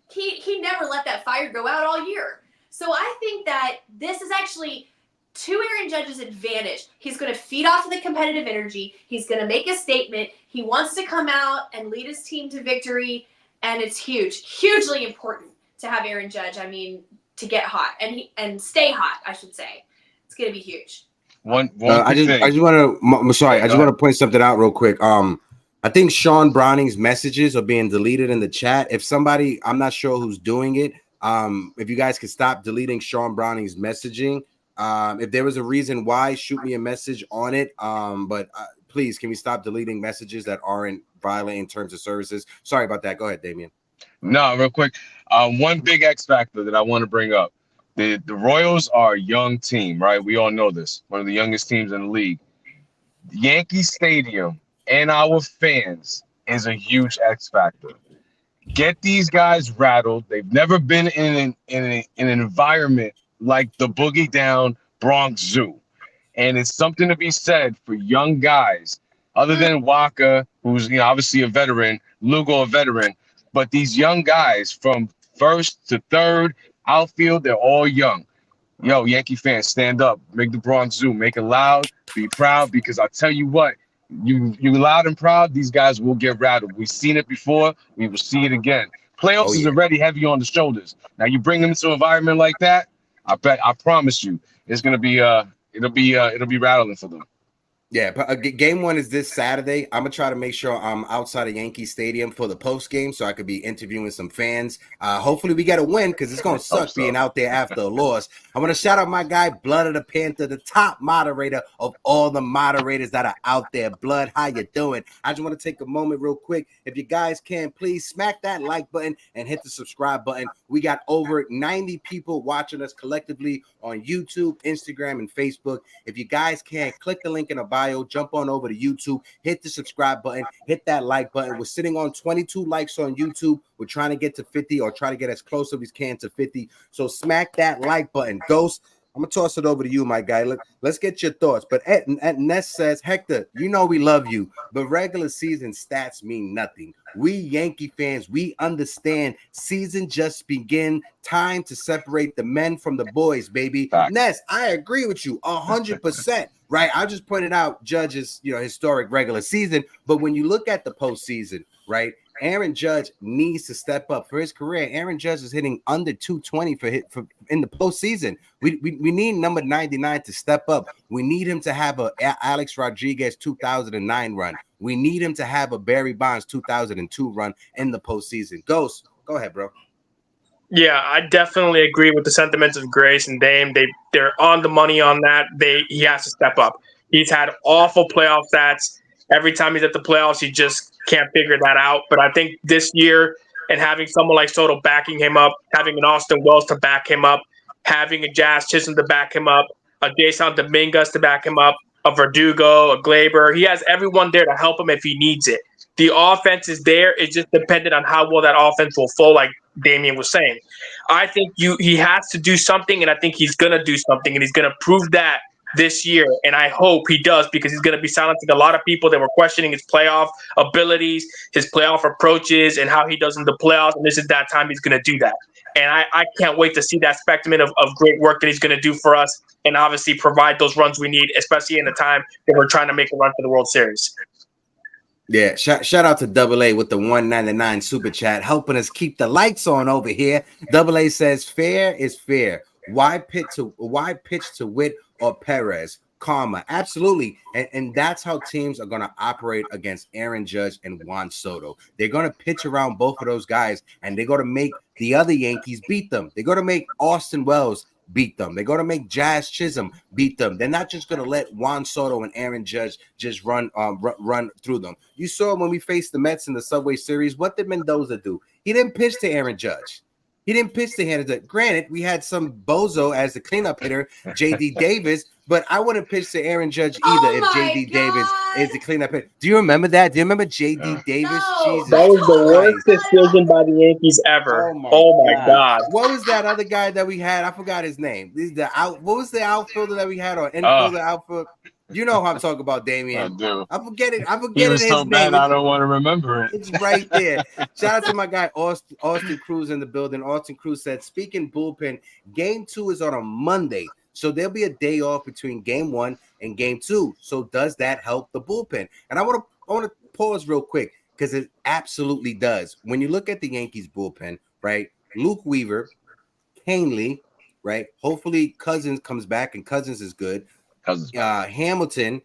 Speaker 4: he never let that fire go out all year. So I think that this is actually to Aaron Judge's advantage. He's going to feed off of the competitive energy. He's going to make a statement. He wants to come out and lead his team to victory, and it's hugely important to have Aaron Judge. I mean, to get hot and stay hot, I should say. It's going to be huge.
Speaker 2: I just want to point something out real quick. I think Sean Browning's messages are being deleted in the chat. If somebody, I'm not sure who's doing it. If you guys could stop deleting Sean Browning's messaging. If there was a reason why, shoot me a message on it. But please, can we stop deleting messages that aren't violating terms of services? Sorry about that. Go ahead, Damien.
Speaker 6: No, real quick. One big X factor that I want to bring up. The Royals are a young team, right? We all know this. One of the youngest teams in the league. Yankee Stadium and our fans is a huge X factor. Get these guys rattled. They've never been in an environment like the Boogie Down Bronx Zoo. And it's something to be said for young guys, other than Waka, who's obviously a veteran, Lugo a veteran, but these young guys from first to third, outfield, they're all young. Yo, Yankee fans, stand up, make the Bronx Zoo, make it loud, be proud, because I'll tell you what, you loud and proud, these guys will get rattled. We've seen it before, we will see it again. Playoffs is already heavy on the shoulders. Now you bring them into an environment like that, I promise you, it's gonna be it'll be rattling for them.
Speaker 2: Yeah, game one is this Saturday. I'm gonna try to make sure I'm outside of Yankee Stadium for the post game, so I could be interviewing some fans. Hopefully, we get a win because it's gonna suck being out there after a loss. I want to shout out my guy, Blood of the Panther, the top moderator of all the moderators that are out there. Blood, how you doing? I just want to take a moment real quick. If you guys can, please smack that like button and hit the subscribe button. We got over 90 people watching us collectively on YouTube, Instagram, and Facebook. If you guys can, click the link in the bio, jump on over to YouTube, hit the subscribe button, hit that like button. We're sitting on 22 likes on YouTube. We're trying to get to 50 or try to get as close as we can to 50. So smack that like button. Ghost, I'm gonna toss it over to you, my guy. Let's get your thoughts. But Ness says, Hector, you know we love you, but regular season stats mean nothing. We Yankee fans, we understand season just begin. Time to separate the men from the boys, baby.
Speaker 6: Fact.
Speaker 2: Ness, I agree with you 100%. Right? I just pointed out Judge's historic regular season, but when you look at the postseason, right? Aaron Judge needs to step up for his career. Aaron Judge is hitting under 220 for in the postseason. We need number 99 to step up. We need him to have a Alex Rodriguez 2009 run. We need him to have a Barry Bonds 2002 run in the postseason. Ghost, go ahead, bro.
Speaker 3: Yeah, I definitely agree with the sentiments of Grace and Dame. They're on the money on that. He has to step up. He's had awful playoff stats. Every time he's at the playoffs, he just can't figure that out. But I think this year, and having someone like Soto backing him up, having an Austin Wells to back him up, having a Jazz Chisholm to back him up, a Jason Dominguez to back him up, a Verdugo, a Glaber. He has everyone there to help him if he needs it. The offense is there. It's just dependent on how well that offense will flow, like Damien was saying. I think he has to do something, and I think he's going to do something, and he's going to prove that this year, and I hope he does, because he's going to be silencing a lot of people that were questioning his playoff abilities, his playoff approaches, and how he does in the playoffs, and this is that time he's going to do that. And I can't wait to see that spectrum of great work that he's going to do for us, and obviously provide those runs we need, especially in the time that we're trying to make a run for the World Series.
Speaker 2: Yeah, shout out to Double A with the 199 super chat, helping us keep the lights on over here. Double A says, fair is fair. Why pitch to Witt or Perez? Karma. Absolutely. And that's how teams are going to operate against Aaron Judge and Juan Soto. They're going to pitch around both of those guys, and they're going to make the other Yankees beat them. They're going to make Austin Wells beat them. They're going to make Jazz Chisholm beat them. They're not just going to let Juan Soto and Aaron Judge just run through them. You saw when we faced the Mets in the Subway Series, what did Mendoza do? He didn't pitch to Aaron Judge. He didn't pitch to Aaron Judge. Granted, we had some bozo as the cleanup hitter, J.D. Davis, but I wouldn't pitch to Aaron Judge either if J.D. Davis is the cleanup hitter. Do you remember that? Do you remember J.D. Davis?
Speaker 4: No.
Speaker 2: Jesus
Speaker 3: That was the worst
Speaker 2: Christ.
Speaker 3: decision by the Yankees ever.
Speaker 2: Oh my
Speaker 3: God.
Speaker 2: What was that other guy that we had? I forgot his name. What was the outfielder that we had, or infielder outfield? You know who I'm talking about, Damien.
Speaker 6: I do.
Speaker 2: I forget it.
Speaker 6: He was
Speaker 2: his
Speaker 6: so bad,
Speaker 2: name.
Speaker 6: I don't want to remember it.
Speaker 2: It's right there. Shout out to my guy Austin Cruz in the building. Austin Cruz said, speaking bullpen, game 2 is on a Monday. So there'll be a day off between game 1 and game 2. So does that help the bullpen? And I want to pause real quick because it absolutely does. When you look at the Yankees bullpen, right? Luke Weaver, Canely, right? Hopefully Cousins comes back and Cousins is good. Hamilton,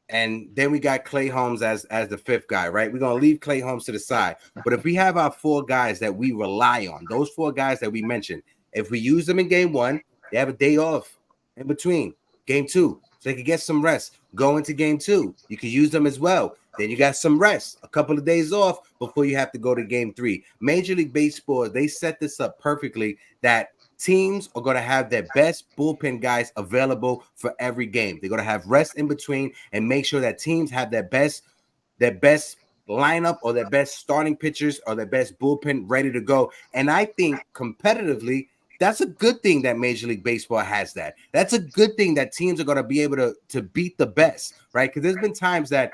Speaker 2: and then we got Clay Holmes as the 5th guy, right? We're going to leave Clay Holmes to the side. But if we have our 4 guys that we rely on, those 4 guys that we mentioned, if we use them in game 1, they have a day off in between game 2, so they can get some rest. Go into game 2, you can use them as well. Then you got some rest, a couple of days off before you have to go to game 3. Major League Baseball, they set this up perfectly that teams are going to have their best bullpen guys available for every game. They're going to have rest in between and make sure that teams have their best lineup or their best starting pitchers or their best bullpen ready to go. And I think competitively, that's a good thing that Major League Baseball has that. That's a good thing that teams are going to be able to beat the best, right? Because there's been times that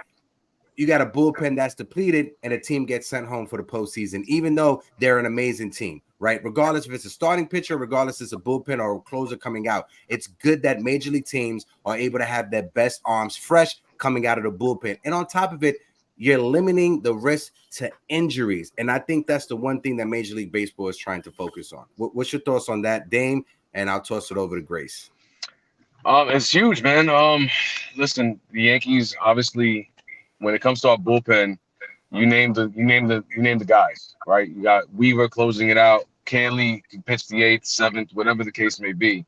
Speaker 2: you got a bullpen that's depleted and a team gets sent home for the postseason, even though they're an amazing team, right? Regardless if it's a starting pitcher, regardless if it's a bullpen or a closer coming out, it's good that Major League teams are able to have their best arms fresh coming out of the bullpen. And on top of it, you're limiting the risk to injuries. And I think that's the one thing that Major League Baseball is trying to focus on. What's your thoughts on that, Dame? And I'll toss it over to Grace.
Speaker 6: It's huge, man. Listen, the Yankees obviously, when it comes to our bullpen, you name the guys, right? You got Weaver closing it out. Canley can pitch the 8th, 7th, whatever the case may be.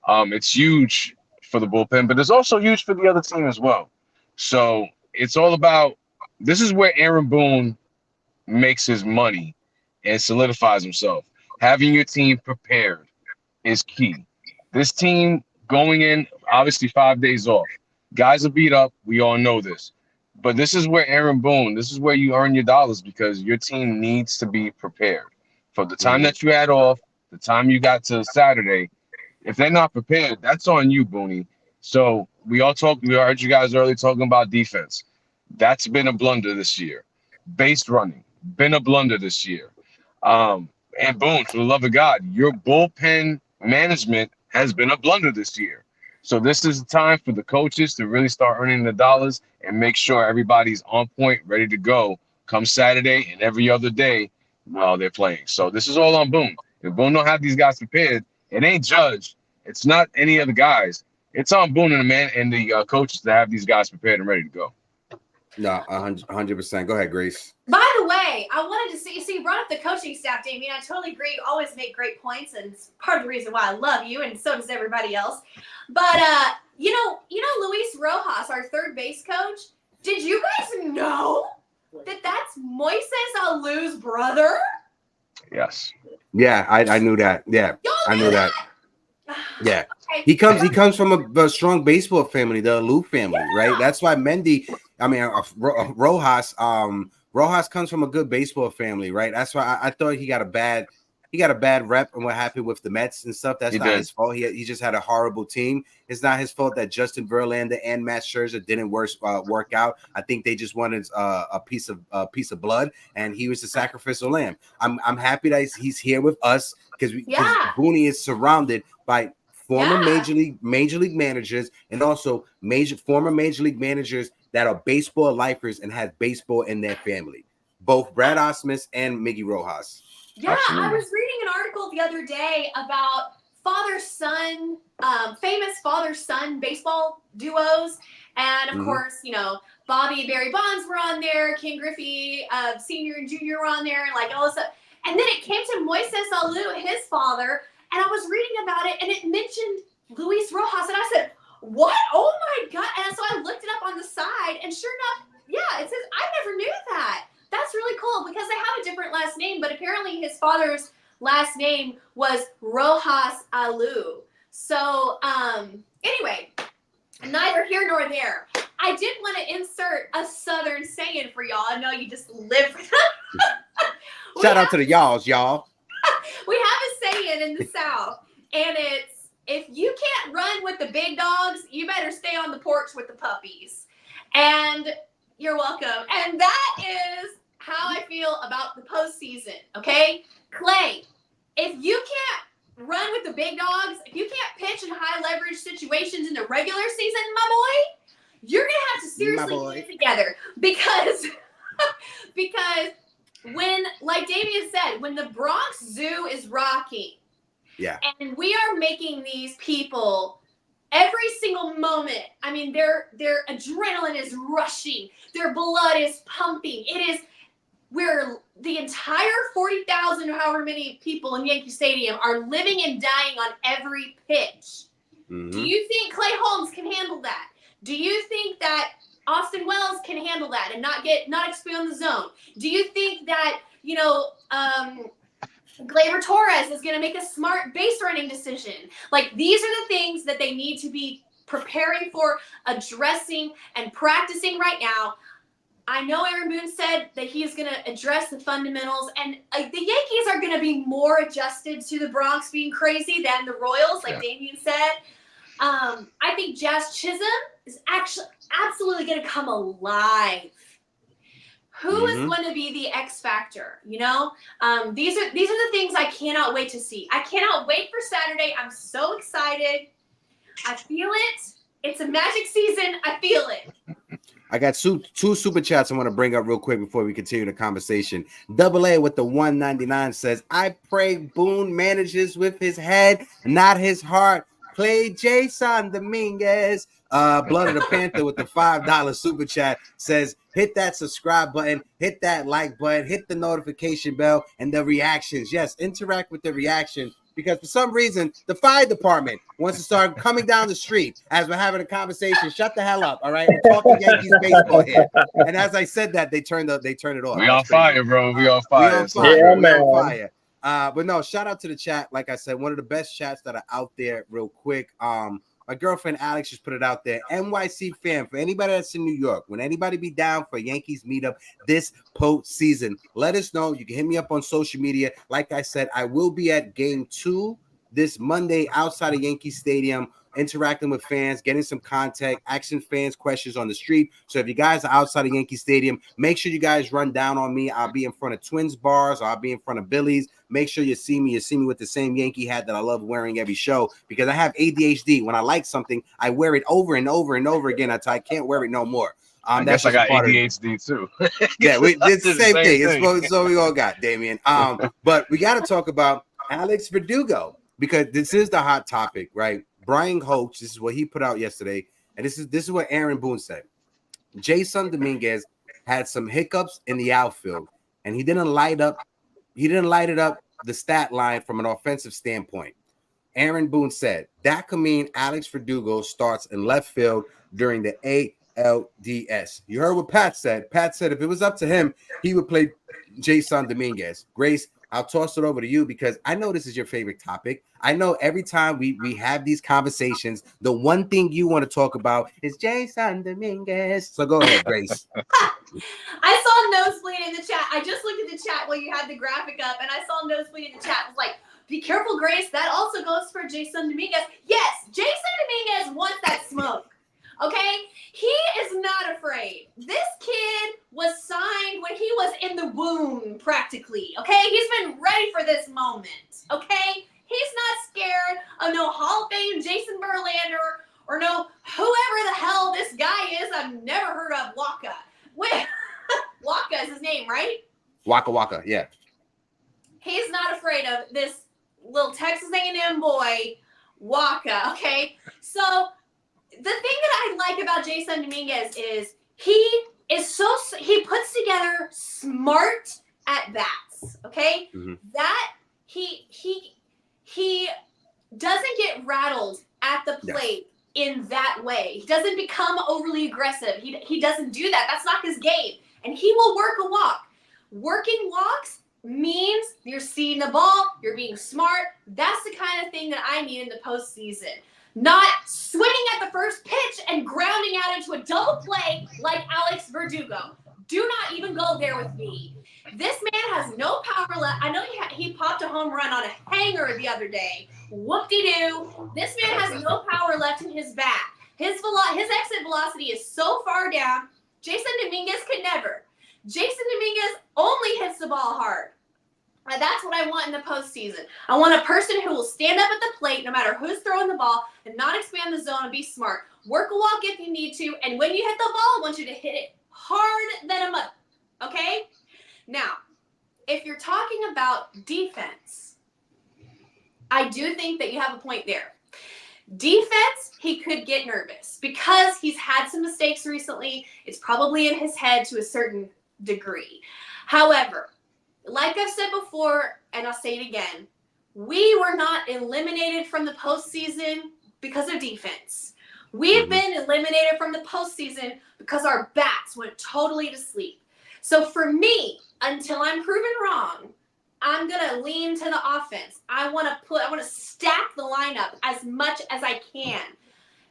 Speaker 6: It's huge for the bullpen, but it's also huge for the other team as well. So it's all about, this is where Aaron Boone makes his money and solidifies himself. Having your team prepared is key. This team going in, obviously 5 days off. Guys are beat up. We all know this. But this is where Aaron Boone, this is where you earn your dollars because your team needs to be prepared. For the time that you had off, the time you got to Saturday, if they're not prepared, that's on you, Booney. So we heard you guys earlier talking about defense. That's been a blunder this year. Base running, been a blunder this year. And Boone, for the love of God, your bullpen management has been a blunder this year. So this is the time for the coaches to really start earning the dollars and make sure everybody's on point, ready to go come Saturday and every other day while they're playing. So this is all on Boone. If Boone don't have these guys prepared, it ain't Judge. It's not any of the guys. It's on Boone and the coaches to have these guys prepared and ready to go.
Speaker 2: No, 100%. Go ahead, Grace.
Speaker 4: By the way, I wanted to see, you brought up the coaching staff, Damien. I totally agree. You always make great points, and it's part of the reason why I love you, and so does everybody else. But, you know, Luis Rojas, our third base coach, did you guys know that that's Moises Alou's brother?
Speaker 6: Yes.
Speaker 2: Yeah, I knew that. Yeah, I knew that. Yeah, he comes from a strong baseball family, the Alou family, right? That's why Rojas comes from a good baseball family, right? That's why I thought he got a bad rep and what happened with the Mets and stuff. That's not his fault. He just had a horrible team. It's not his fault that Justin Verlander and Matt Scherzer didn't work out. I think they just wanted a piece of blood, and he was the sacrificial lamb. I'm happy that he's here with us because Booney is surrounded by former major league managers and also former major league managers that are baseball lifers and have baseball in their family. Both Brad Osmus and Miggy Rojas.
Speaker 4: Yeah,
Speaker 6: Absolutely.
Speaker 4: I was reading an article the other day about father-son, famous father-son baseball duos. And of course, you know, Bobby and Barry Bonds were on there, Ken Griffey Sr. and Jr. were on there, and like all this stuff. And then it came to Moises Alou, his father, and I was reading about it, and it mentioned Luis Rojas, and I said, what? Oh my God. And so I looked it up on the side, and sure enough, yeah, it says, I never knew that. That's really cool because they have a different last name, but apparently his father's last name was Rojas Alu. So anyway, neither here nor there. I did want to insert a Southern saying for y'all. I know you just live for that.
Speaker 2: Shout out to the y'all.
Speaker 4: We have a saying in the South, and it's, if you can't run with the big dogs, you better stay on the porch with the puppies. And you're welcome. And that is how I feel about the postseason, okay? Clay, if you can't run with the big dogs, if you can't pitch in high leverage situations in the regular season, my boy, you're going to have to seriously get it together. Because when, like Damien said, when the Bronx Zoo is rocking, yeah, and we are making these people every single moment. I mean, their adrenaline is rushing, their blood is pumping. It is where the entire 40,000, however many people in Yankee Stadium are living and dying on every pitch. Mm-hmm. Do you think Clay Holmes can handle that? Do you think that Austin Wells can handle that and not expand the zone? Do you think that, Gleyber Torres is going to make a smart base running decision? Like, these are the things that they need to be preparing for, addressing, and practicing right now. I know Aaron Boone said that he's going to address the fundamentals, and the Yankees are going to be more adjusted to the Bronx being crazy than the Royals, like Damien said. I think Jazz Chisholm is actually absolutely going to come alive. Who is going to be the X factor? These are the things I cannot wait to see. I cannot wait for Saturday. I'm so excited. I feel it. It's a magic season. I feel it.
Speaker 2: I got two super chats I want to bring up real quick before we continue the conversation. Double A with the 199 says, I pray Boone manages with his head, not his heart. Play Jason Dominguez. Blood of the Panther with the $5 super chat says, hit that subscribe button, hit that like button, hit the notification bell, and the reactions. Yes, interact with the reaction, because for some reason the fire department wants to start coming down the street as we're having a conversation. Shut the hell up, all right? We're talking Yankees baseball here. And as I said that, they turn it off.
Speaker 6: We on fire, bro. We on fire.
Speaker 2: We on fire. We on fire. But no, shout out to the chat. Like I said, one of the best chats that are out there. Real quick, my girlfriend Alex just put it out there. NYC fan, for anybody that's in New York, when anybody be down for a Yankees meetup this postseason, let us know. You can hit me up on social media. Like I said, I will be at Game 2 this Monday outside of Yankee Stadium, interacting with fans, getting some contact, asking fans questions on the street. So if you guys are outside of Yankee Stadium, make sure you guys run down on me. I'll be in front of Twins bars, or I'll be in front of Billy's. Make sure you see me. You see me with the same Yankee hat that I love wearing every show, because I have ADHD. When I like something, I wear it over and over and over again until I can't wear it no more.
Speaker 6: I guess I got ADHD too.
Speaker 2: Yeah, it's the same thing. So we all got, Damien. But we got to talk about Alex Verdugo, because this is the hot topic, right? Brian Hoach, this is what he put out yesterday, and this is what Aaron Boone said. Jason Dominguez had some hiccups in the outfield, and he didn't light it up the stat line from an offensive standpoint. Aaron Boone said that could mean Alex Verdugo starts in left field during the ALDS. You heard what Pat said. Pat said if it was up to him, he would play Jason Dominguez. Grace, I'll toss it over to you, because I know this is your favorite topic. I know every time we have these conversations, the one thing you want to talk about is Jason Dominguez. So go ahead, Grace.
Speaker 4: I saw Nosebleed in the chat. I just looked at the chat while you had the graphic up, and I saw Nosebleed in the chat. I was like, be careful, Grace. That also goes for Jason Dominguez. Yes, Jason Dominguez wants that smoke. Okay? He is not afraid. This kid was signed when he was in the womb, practically. Okay? He's been ready for this moment. Okay? He's not scared of no Hall of Fame Jason Verlander or no whoever the hell this guy is I've never heard of, Waka. Wait, Waka is his name, right?
Speaker 2: Waka, yeah.
Speaker 4: He's not afraid of this little Texas A&M boy, Waka, okay? So the thing that I like about Jason Dominguez is he puts together smart at bats, okay? Mm-hmm. That he he doesn't get rattled at the plate in that way. He doesn't become overly aggressive. He doesn't do that. That's not his game. And he will work a walk. Working walks means you're seeing the ball, you're being smart. That's the kind of thing that I need in the postseason. Not swinging at the first pitch and grounding out into a double play like Alex Verdugo. Do not even go there with me. This man has no power left. I know he popped a home run on a hanger the other day. Whoop-de-doo. This man has no power left in his bat. His exit velocity is so far down. Jason Dominguez could never. Jason Dominguez only hits the ball hard. And that's what I want in the postseason. I want a person who will stand up at the plate no matter who's throwing the ball and not expand the zone and be smart. Work a walk if you need to. And when you hit the ball, I want you to hit it hard than a mother. Okay? Now, if you're talking about defense, I do think that you have a point there. Defense, he could get nervous because he's had some mistakes recently. It's probably in his head to a certain degree. However, like I've said before, and I'll say it again, we were not eliminated from the postseason because of defense. We've been eliminated from the postseason because our bats went totally to sleep. So for me, until I'm proven wrong, I'm going to lean to the offense. I want to stack the lineup as much as I can.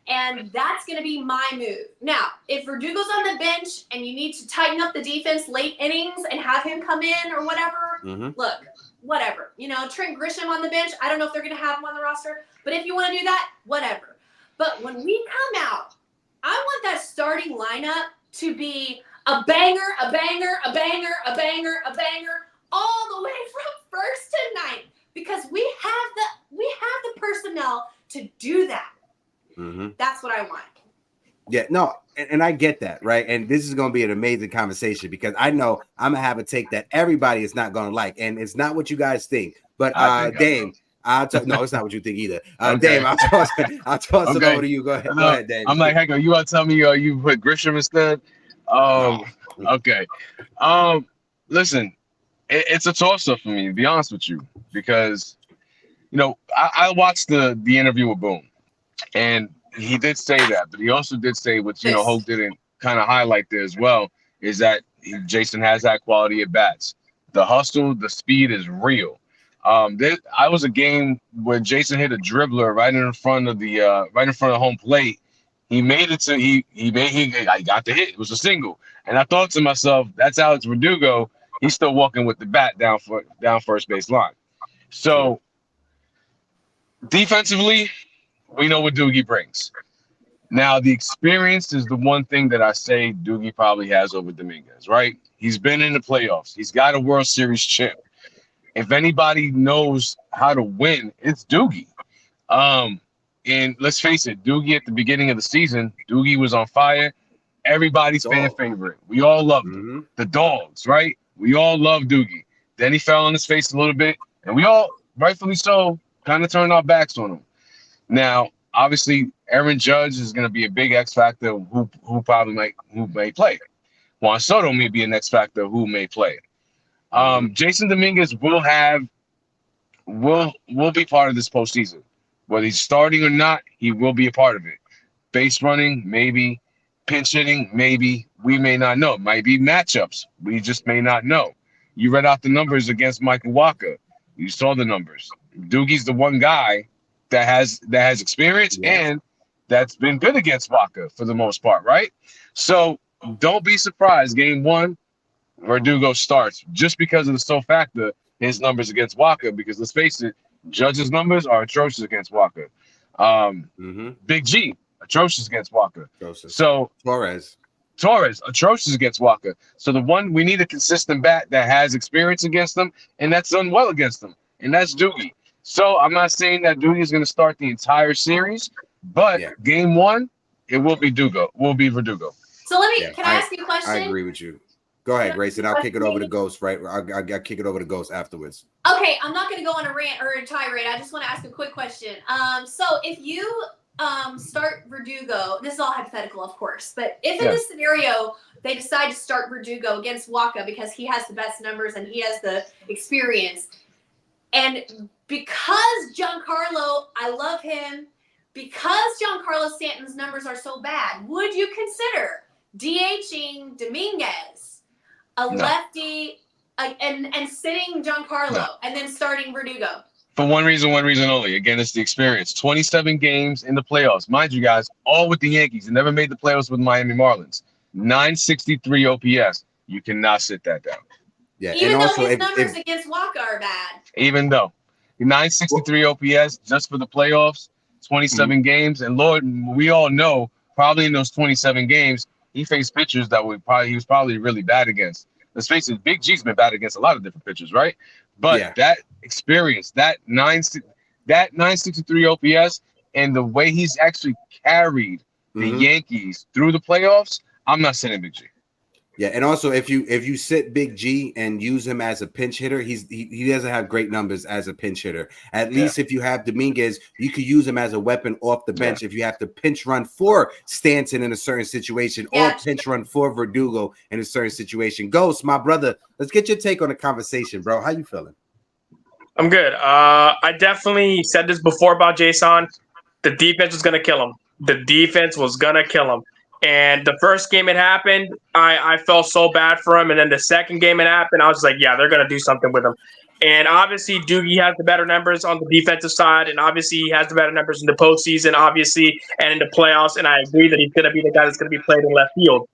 Speaker 4: And that's going to be my move. Now, if Verdugo's on the bench and you need to tighten up the defense late innings and have him come in or whatever, look, whatever. You know, Trent Grisham on the bench, I don't know if they're going to have him on the roster, but if you want to do that, whatever. But when we come out, I want that starting lineup to be a banger, a banger, a banger, a banger, a banger, all the way from first to ninth, because we have the personnel to do that. That's what I want.
Speaker 2: Yeah, no, and I get that, right? And this is going to be an amazing conversation because I know I'm going to have a take that everybody is not going to like, and it's not what you guys think. But Dame, no, it's not what you think either. Dame, I'll toss it over to you. Go ahead, Dame.
Speaker 6: I'm like, Hector, you want to tell me you put Grisham instead? Okay. Listen, it's a toss-up for me, to be honest with you, because, you know, I watched the interview with Boone. And he did say that, but he also did say, which, you know, Hope didn't kind of highlight there as well, is that Jason has that quality at bats. The hustle, the speed is real. I was a game where Jason hit a dribbler right in front of home plate. He made it to I got the hit. It was a single, and I thought to myself, that's Alex Verdugo. He's still walking with the bat down first base line. So defensively, we know what Doogie brings. Now, the experience is the one thing that I say Doogie probably has over Dominguez, right? He's been in the playoffs. He's got a World Series chip. If anybody knows how to win, it's Doogie. And let's face it, Doogie at the beginning of the season, Doogie was on fire. Everybody's fan favorite. We all loved him. The dogs, right? We all love Doogie. Then he fell on his face a little bit, and we all, rightfully so, kind of turned our backs on him. Now, obviously, Aaron Judge is going to be a big X factor who may play. Juan Soto may be an X factor who may play. Jason Dominguez will be part of this postseason. Whether he's starting or not, he will be a part of it. Base running, maybe. Pinch hitting, maybe. We may not know. It might be matchups. We just may not know. You read out the numbers against Michael Walker. You saw the numbers. Doogie's the one guy that has experience and that's been good against Walker for the most part, right? So don't be surprised. Game one, Verdugo starts just because of the sole factor, his numbers against Walker, because let's face it, Judge's numbers are atrocious against Walker. Big G, atrocious against Walker. So
Speaker 2: Torres,
Speaker 6: atrocious against Walker. So we need a consistent bat that has experience against them, and that's done well against them, and that's Doogie. So I'm not saying that Doogie is going to start the entire series, but game one, it will be Verdugo.
Speaker 4: So can I ask you a question?
Speaker 2: I agree with you. Go ahead, Grace, and I'll kick it over to Ghost, right? I'll kick it over to Ghost afterwards.
Speaker 4: Okay, I'm not going to go on a rant or a tirade. I just want to ask a quick question. So if you start Verdugo, this is all hypothetical, of course, but if in this scenario they decide to start Verdugo against Walker because he has the best numbers and he has the experience, And because Giancarlo, I love him, because Giancarlo Stanton's numbers are so bad, would you consider DHing Dominguez, a lefty, and sitting Giancarlo, and then starting Verdugo?
Speaker 6: For one reason only. Again, it's the experience. 27 games in the playoffs. Mind you guys, all with the Yankees. They never made the playoffs with Miami Marlins. 963 OPS. You cannot sit that down.
Speaker 2: Yeah,
Speaker 4: Even
Speaker 2: and
Speaker 4: though
Speaker 2: also
Speaker 4: his numbers against Waka are bad.
Speaker 6: Even though. 963 OPS just for the playoffs, 27 games. And Lord, we all know, probably in those 27 games, he faced pitchers that he was probably really bad against. Let's face it, Big G's been bad against a lot of different pitchers, right? But that experience, that 963 OPS, and the way he's actually carried the Yankees through the playoffs, I'm not sitting Big G.
Speaker 2: Yeah, and also if you sit Big G and use him as a pinch hitter, he doesn't have great numbers as a pinch hitter. At least if you have Dominguez, you could use him as a weapon off the bench if you have to pinch run for Stanton in a certain situation or pinch run for Verdugo in a certain situation. Ghost, my brother, let's get your take on the conversation, bro. How you feeling?
Speaker 3: I'm good. I definitely said this before about Jason. The defense was going to kill him. The defense was going to kill him. And the first game it happened, I felt so bad for him. And then the second game it happened, I was like, yeah, they're going to do something with him. And obviously, Doogie has the better numbers on the defensive side. And obviously, he has the better numbers in the postseason, obviously, and in the playoffs. And I agree that he's going to be the guy that's going to be played in left field.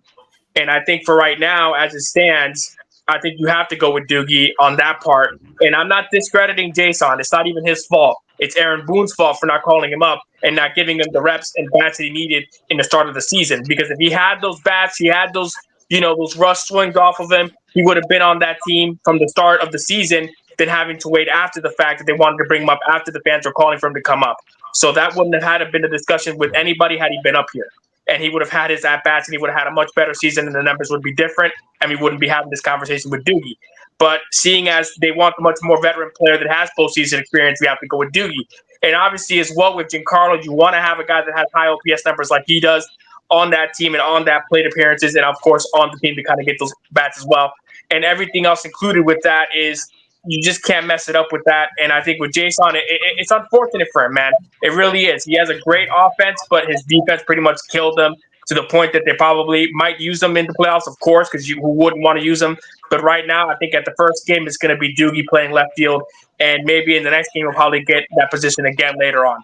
Speaker 3: And I think for right now, as it stands, I think you have to go with Doogie on that part. And I'm not discrediting Jason. It's not even his fault. It's Aaron Boone's fault for not calling him up and not giving him the reps and bats that he needed in the start of the season. Because if he had those bats, he had those, those rush swings off of him, he would have been on that team from the start of the season than having to wait after the fact that they wanted to bring him up after the fans were calling for him to come up. So that wouldn't have had to been a discussion with anybody had he been up here. And he would have had his at-bats, and he would have had a much better season, and the numbers would be different, and we wouldn't be having this conversation with Doogie. But seeing as they want a much more veteran player that has postseason experience, we have to go with Doogie. And obviously, as well with Giancarlo, you want to have a guy that has high OPS numbers like he does on that team and on that plate appearances, and of course on the team to kind of get those bats as well. And everything else included with that is you just can't mess it up with that. And I think with Jason, it's unfortunate for him, man. It really is. He has a great offense, but his defense pretty much killed him to the point that they probably might use him in the playoffs, of course, because who wouldn't want to use him? But right now, I think at the first game, it's going to be Doogie playing left field, and maybe in the next game, he'll probably get that position again later on.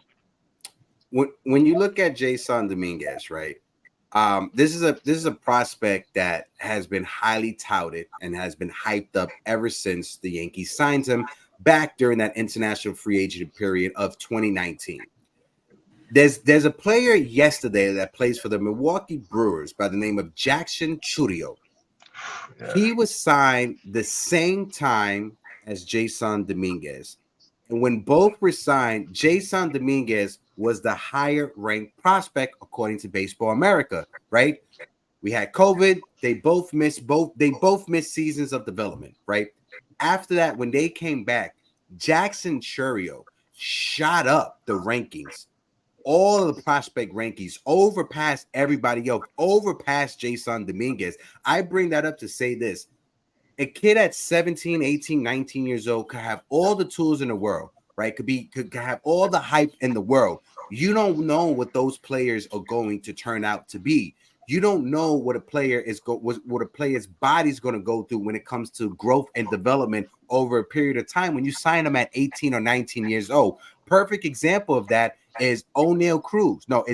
Speaker 2: When you look at Jason Dominguez, right? This is a prospect that has been highly touted and has been hyped up ever since the Yankees signed him back during that international free agent period of 2019. There's a player yesterday that plays for the Milwaukee Brewers by the name of Jackson Chourio. He was signed the same time as Jason Dominguez. And when both were signed, Jason Dominguez was the higher ranked prospect according to Baseball America, right? We had COVID. They both missed seasons of development, right? After that, when they came back, Jackson Chourio shot up the rankings, all of the prospect rankings, overpassed everybody else, overpassed Jason Dominguez. I bring that up to say this. A kid at 17, 18, 19 years old could have all the tools in the world, right? Could have all the hype in the world. You don't know what those players are going to turn out to be. You don't know what a player is what a player's body's going to go through when it comes to growth and development over a period of time when you sign them at 18 or 19 years old. Perfect example of that is O'Neal Cruz. No,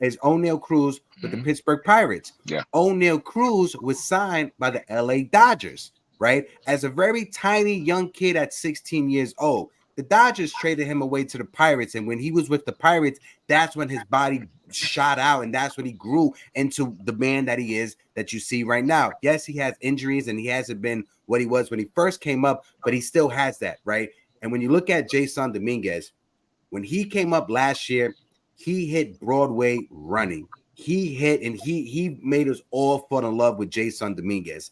Speaker 2: it's O'Neal Cruz with the Pittsburgh Pirates.
Speaker 6: Yeah.
Speaker 2: O'Neal Cruz was signed by the LA Dodgers, right? As a very tiny young kid at 16 years old. The Dodgers traded him away to the Pirates, and when he was with the Pirates, that's when his body shot out, and that's when he grew into the man that he is that you see right now. Yes, he has injuries, and he hasn't been what he was when he first came up, but he still has that, right? And when you look at Jason Dominguez, when he came up last year, he hit Broadway running. He hit, and he made us all fall in love with Jason Dominguez.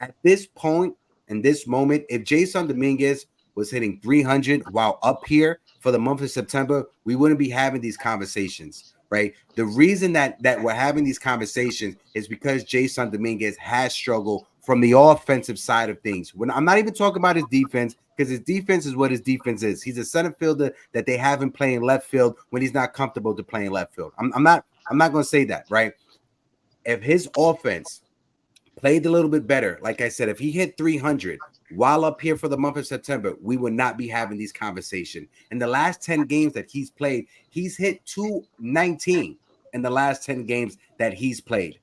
Speaker 2: At this point, in this moment, if Jason Dominguez was hitting 300 while up here for the month of September, we wouldn't be having these conversations, right? The reason that we're having these conversations is because Jason Dominguez has struggled from the offensive side of things. When I'm not even talking about his defense, because his defense is what his defense is. He's a center fielder that they have him playing left field when he's not comfortable to playing left field. I'm not going to say that, right? If his offense played a little bit better, like I said, if he hit 300 while up here for the month of September, we would not be having these conversations. In the last 10 games that he's played, he's hit 219 in the last 10 games that he's played.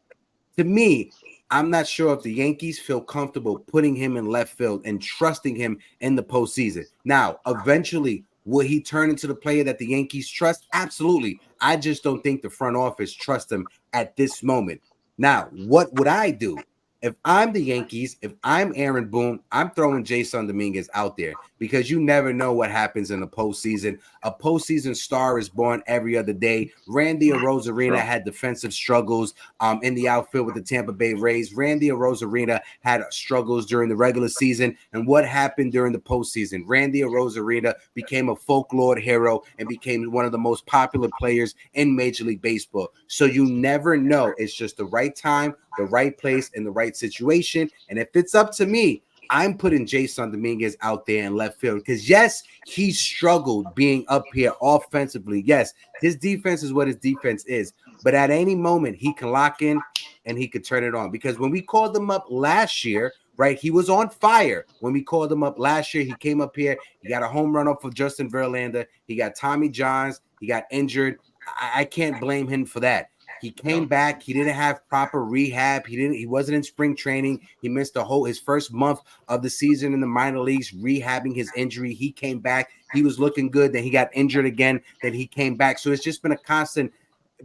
Speaker 2: To me, I'm not sure if the Yankees feel comfortable putting him in left field and trusting him in the postseason. Now, eventually, will he turn into the player that the Yankees trust? Absolutely. I just don't think the front office trusts him at this moment. Now, what would I do? If I'm the Yankees, if I'm Aaron Boone, I'm throwing Jason Dominguez out there because you never know what happens in the postseason. A postseason star is born every other day. Randy Arozarena had defensive struggles in the outfield with the Tampa Bay Rays. Randy Arozarena had struggles during the regular season. And what happened during the postseason? Randy Arozarena became a folklore hero and became one of the most popular players in Major League Baseball. So you never know. It's just the right time, the right place, and the right situation. And if it's up to me, I'm putting Jason Dominguez out there in left field because, yes, he struggled being up here offensively. Yes, his defense is what his defense is. But at any moment, he can lock in and he could turn it on. Because when we called him up last year, right, he was on fire. When we called him up last year, he came up here. He got a home run off of Justin Verlander. He got Tommy Johns. He got injured. I can't blame him for that. He came back. He didn't have proper rehab. He wasn't in spring training. He missed his first month of the season in the minor leagues, rehabbing his injury. He came back. He was looking good. Then he got injured again. Then he came back. So it's just been a constant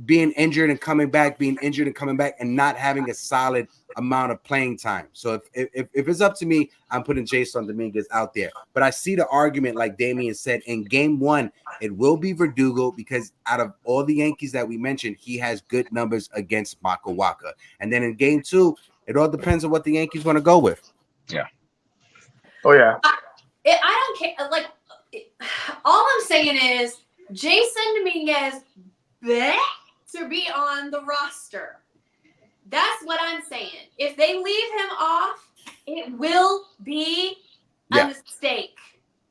Speaker 2: being injured and coming back, being injured and coming back, and not having a solid amount of playing time. So if it's up to me, I'm putting Jason Dominguez out there. But I see the argument, like Damien said, in game one, it will be Verdugo because out of all the Yankees that we mentioned, he has good numbers against Makawaka. And then in game two, it all depends on what the Yankees want to go with.
Speaker 6: Yeah.
Speaker 3: Oh, yeah.
Speaker 4: I don't care. Like, all I'm saying is Jason Dominguez to be on the roster. That's what I'm saying. If they leave him off, it will be a mistake.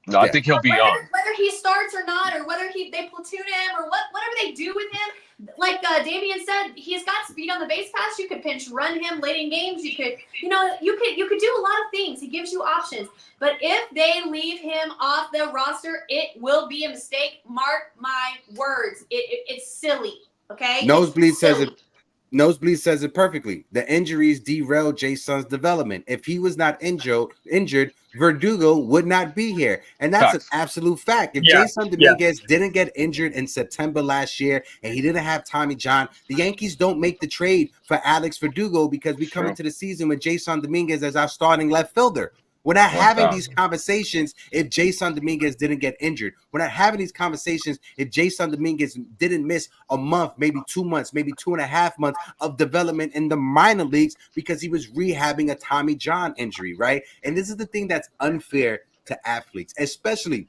Speaker 6: No, I think he'll be on.
Speaker 4: Whether he starts or not, or whether they platoon him, or whatever they do with him. Like Damien said, he's got speed on the base pass. You could pinch run him late in games. You could do a lot of things. He gives you options. But if they leave him off the roster, it will be a mistake. Mark my words. It's silly. Okay.
Speaker 2: Nosebleed says it perfectly. The injuries derailed Jason's development. If he was not injured, Verdugo would not be here. And that's an absolute fact. If Jason Dominguez didn't get injured in September last year and he didn't have Tommy John, the Yankees don't make the trade for Alex Verdugo because we come into the season with Jason Dominguez as our starting left fielder. We're not having these conversations if Jason Dominguez didn't get injured. We're not having these conversations if Jason Dominguez didn't miss a month, maybe 2 months, maybe 2.5 months of development in the minor leagues because he was rehabbing a Tommy John injury, right? And this is the thing that's unfair to athletes, especially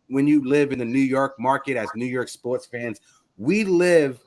Speaker 2: when you live in the New York market as New York sports fans. We live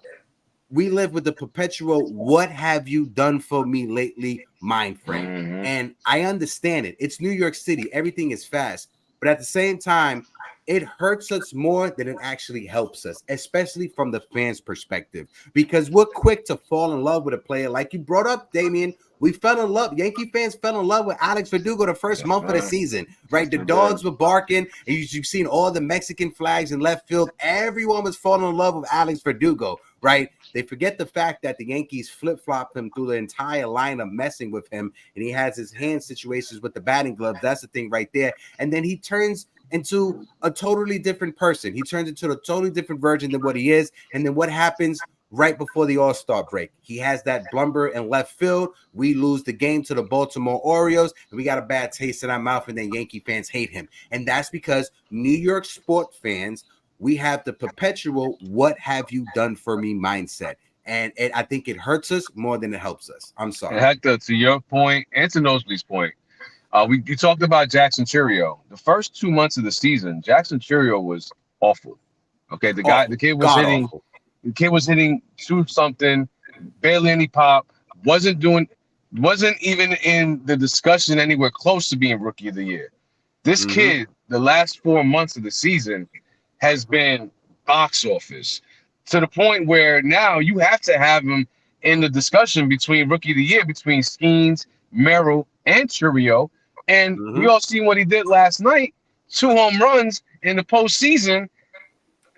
Speaker 2: with the perpetual "what have you done for me lately" mind frame. And I understand it. It's New York City. Everything is fast. But at the same time, it hurts us more than it actually helps us, especially from the fans' perspective, because we're quick to fall in love with a player. Like you brought up, Damien, we fell in love. Yankee fans fell in love with Alex Verdugo the first month of the season, right? The dogs were barking, and you've seen all the Mexican flags in left field. Everyone was falling in love with Alex Verdugo, right? They forget the fact that the Yankees flip-flopped him through the entire lineup, messing with him, and he has his hand situations with the batting gloves. That's the thing right there. And then he turns into a totally different person. He turns into a totally different version than what he is. And then what happens right before the All-Star break? He has that blumber in left field. We lose the game to the Baltimore Orioles, and we got a bad taste in our mouth, and then Yankee fans hate him. And that's because New York sport fans, we have the perpetual "what have you done for me" mindset. And I think it hurts us more than it helps us. I'm sorry.
Speaker 6: And Hector, to your point, and to Nosebleed's point, you talked about Jackson Chourio. The first 2 months of the season, Jackson Chourio was awful. Okay, the kid was hitting 2 something, barely any pop, wasn't doing wasn't even in the discussion anywhere close to being Rookie of the Year. This kid, the last 4 months of the season, has been box office to the point where now you have to have him in the discussion between Rookie of the Year, between Skeens, Merrill, and Churio. And we all seen what he did last night, 2 home runs in the postseason.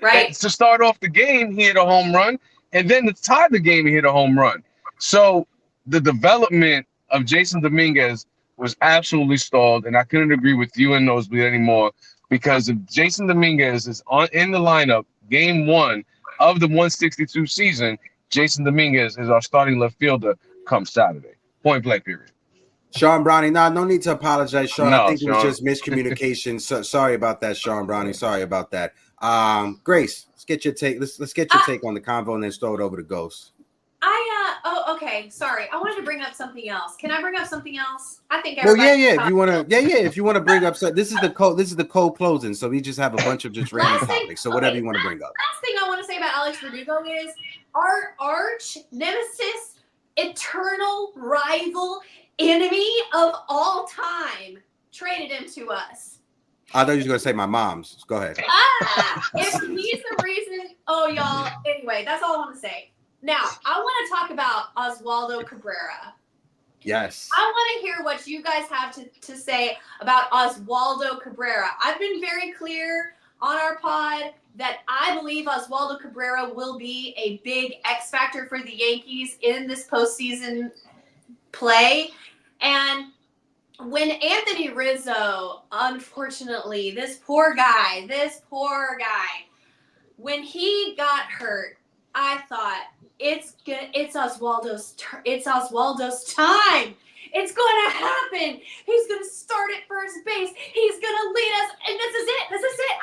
Speaker 4: Right.
Speaker 6: To start off the game, he hit a home run, and then to tie the game, he hit a home run. So the development of Jason Dominguez was absolutely stalled, and I couldn't agree with you and Nosebleed anymore, because if Jason Dominguez is in the lineup game 1 of the 162 season, Jason Dominguez is our starting left fielder come Saturday. Point blank, period.
Speaker 2: Sean Browning, no need to apologize, Sean.
Speaker 6: No,
Speaker 2: I think it was
Speaker 6: Sean.
Speaker 2: just miscommunication. So, sorry about that, Sean Browning. Sorry about that. Grace, let's get your take. Let's get your take on the convo and then throw it over to Ghost.
Speaker 4: Okay. Sorry. I wanted to bring up something else. Can I bring up something else? I think
Speaker 2: Well, yeah. If you want to, if you want to bring up, so this is the cold closing. So we just have a bunch of just random topics. So whatever you want to bring up.
Speaker 4: Last thing I want to say about Alex Verdugo is our arch nemesis, eternal rival, enemy of all time, traded him to us.
Speaker 2: I thought you were going to say my mom's. Go ahead.
Speaker 4: If he's the reason, y'all. Anyway, that's all I want to say. Now, I want to talk about Oswaldo Cabrera.
Speaker 2: Yes.
Speaker 4: I want to hear what you guys have to say about Oswaldo Cabrera. I've been very clear on our pod that I believe Oswaldo Cabrera will be a big X factor for the Yankees in this postseason play. And when Anthony Rizzo, unfortunately, this poor guy, when he got hurt, I thought it's Oswaldo's time. It's going to happen. He's going to start at first base. He's going to lead us, and this is it.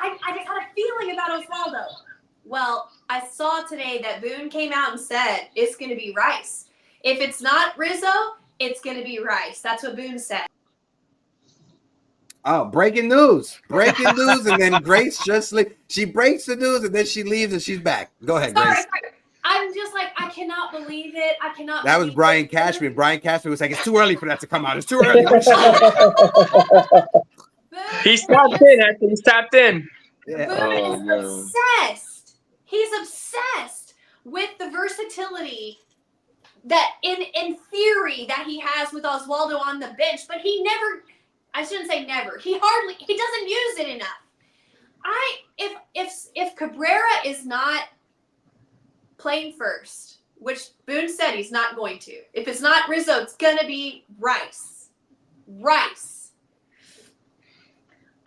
Speaker 4: I just had a feeling about Oswaldo. Well, I saw today that Boone came out and said it's going to be Rice. If it's not Rizzo, it's going to be Rice. That's what Boone said.
Speaker 2: Oh, breaking news. And then Grace she breaks the news and then she leaves and she's back. Go ahead, Grace.
Speaker 4: Sorry. I'm just like, I cannot believe it.
Speaker 2: That was Brian Cashman. Brian Cashman was like, it's too early for that to come out. It's too early.
Speaker 3: He's tapped in, actually. He's tapped in.
Speaker 4: Boone is obsessed. He's obsessed with the versatility that in theory that he has with Oswaldo on the bench, but he never, I shouldn't say never, he doesn't use it enough. If Cabrera is not playing first, which Boone said he's not going to, if it's not Rizzo, it's gonna be Rice.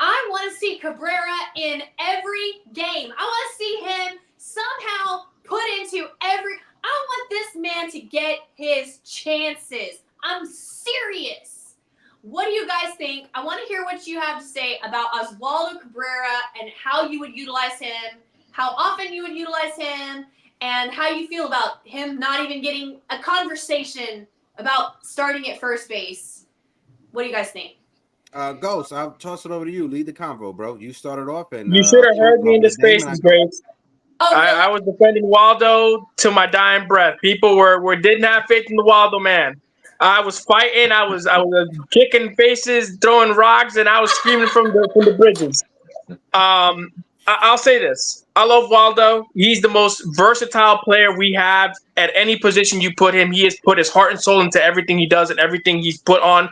Speaker 4: I want to see Cabrera in every game. I want to see him somehow put into every. I want this man to get his chances. I'm serious. What do you guys think? I want to hear what you have to say about Oswaldo Cabrera and how you would utilize him, how often you would utilize him, and how you feel about him not even getting a conversation about starting at first base. What do you guys think?
Speaker 2: Ghost, I'll toss it over to you. Lead the convo, bro. You started off, and
Speaker 3: you should have heard me in the spaces, Grace.
Speaker 4: Oh, really?
Speaker 3: I was defending Waldo to my dying breath. People didn't have faith in the Waldo man. I was fighting. I was kicking faces, throwing rocks, and I was screaming from the bridges. I'll say this: I love Waldo. He's the most versatile player we have at any position you put him. He has put his heart and soul into everything he does and everything he's put on.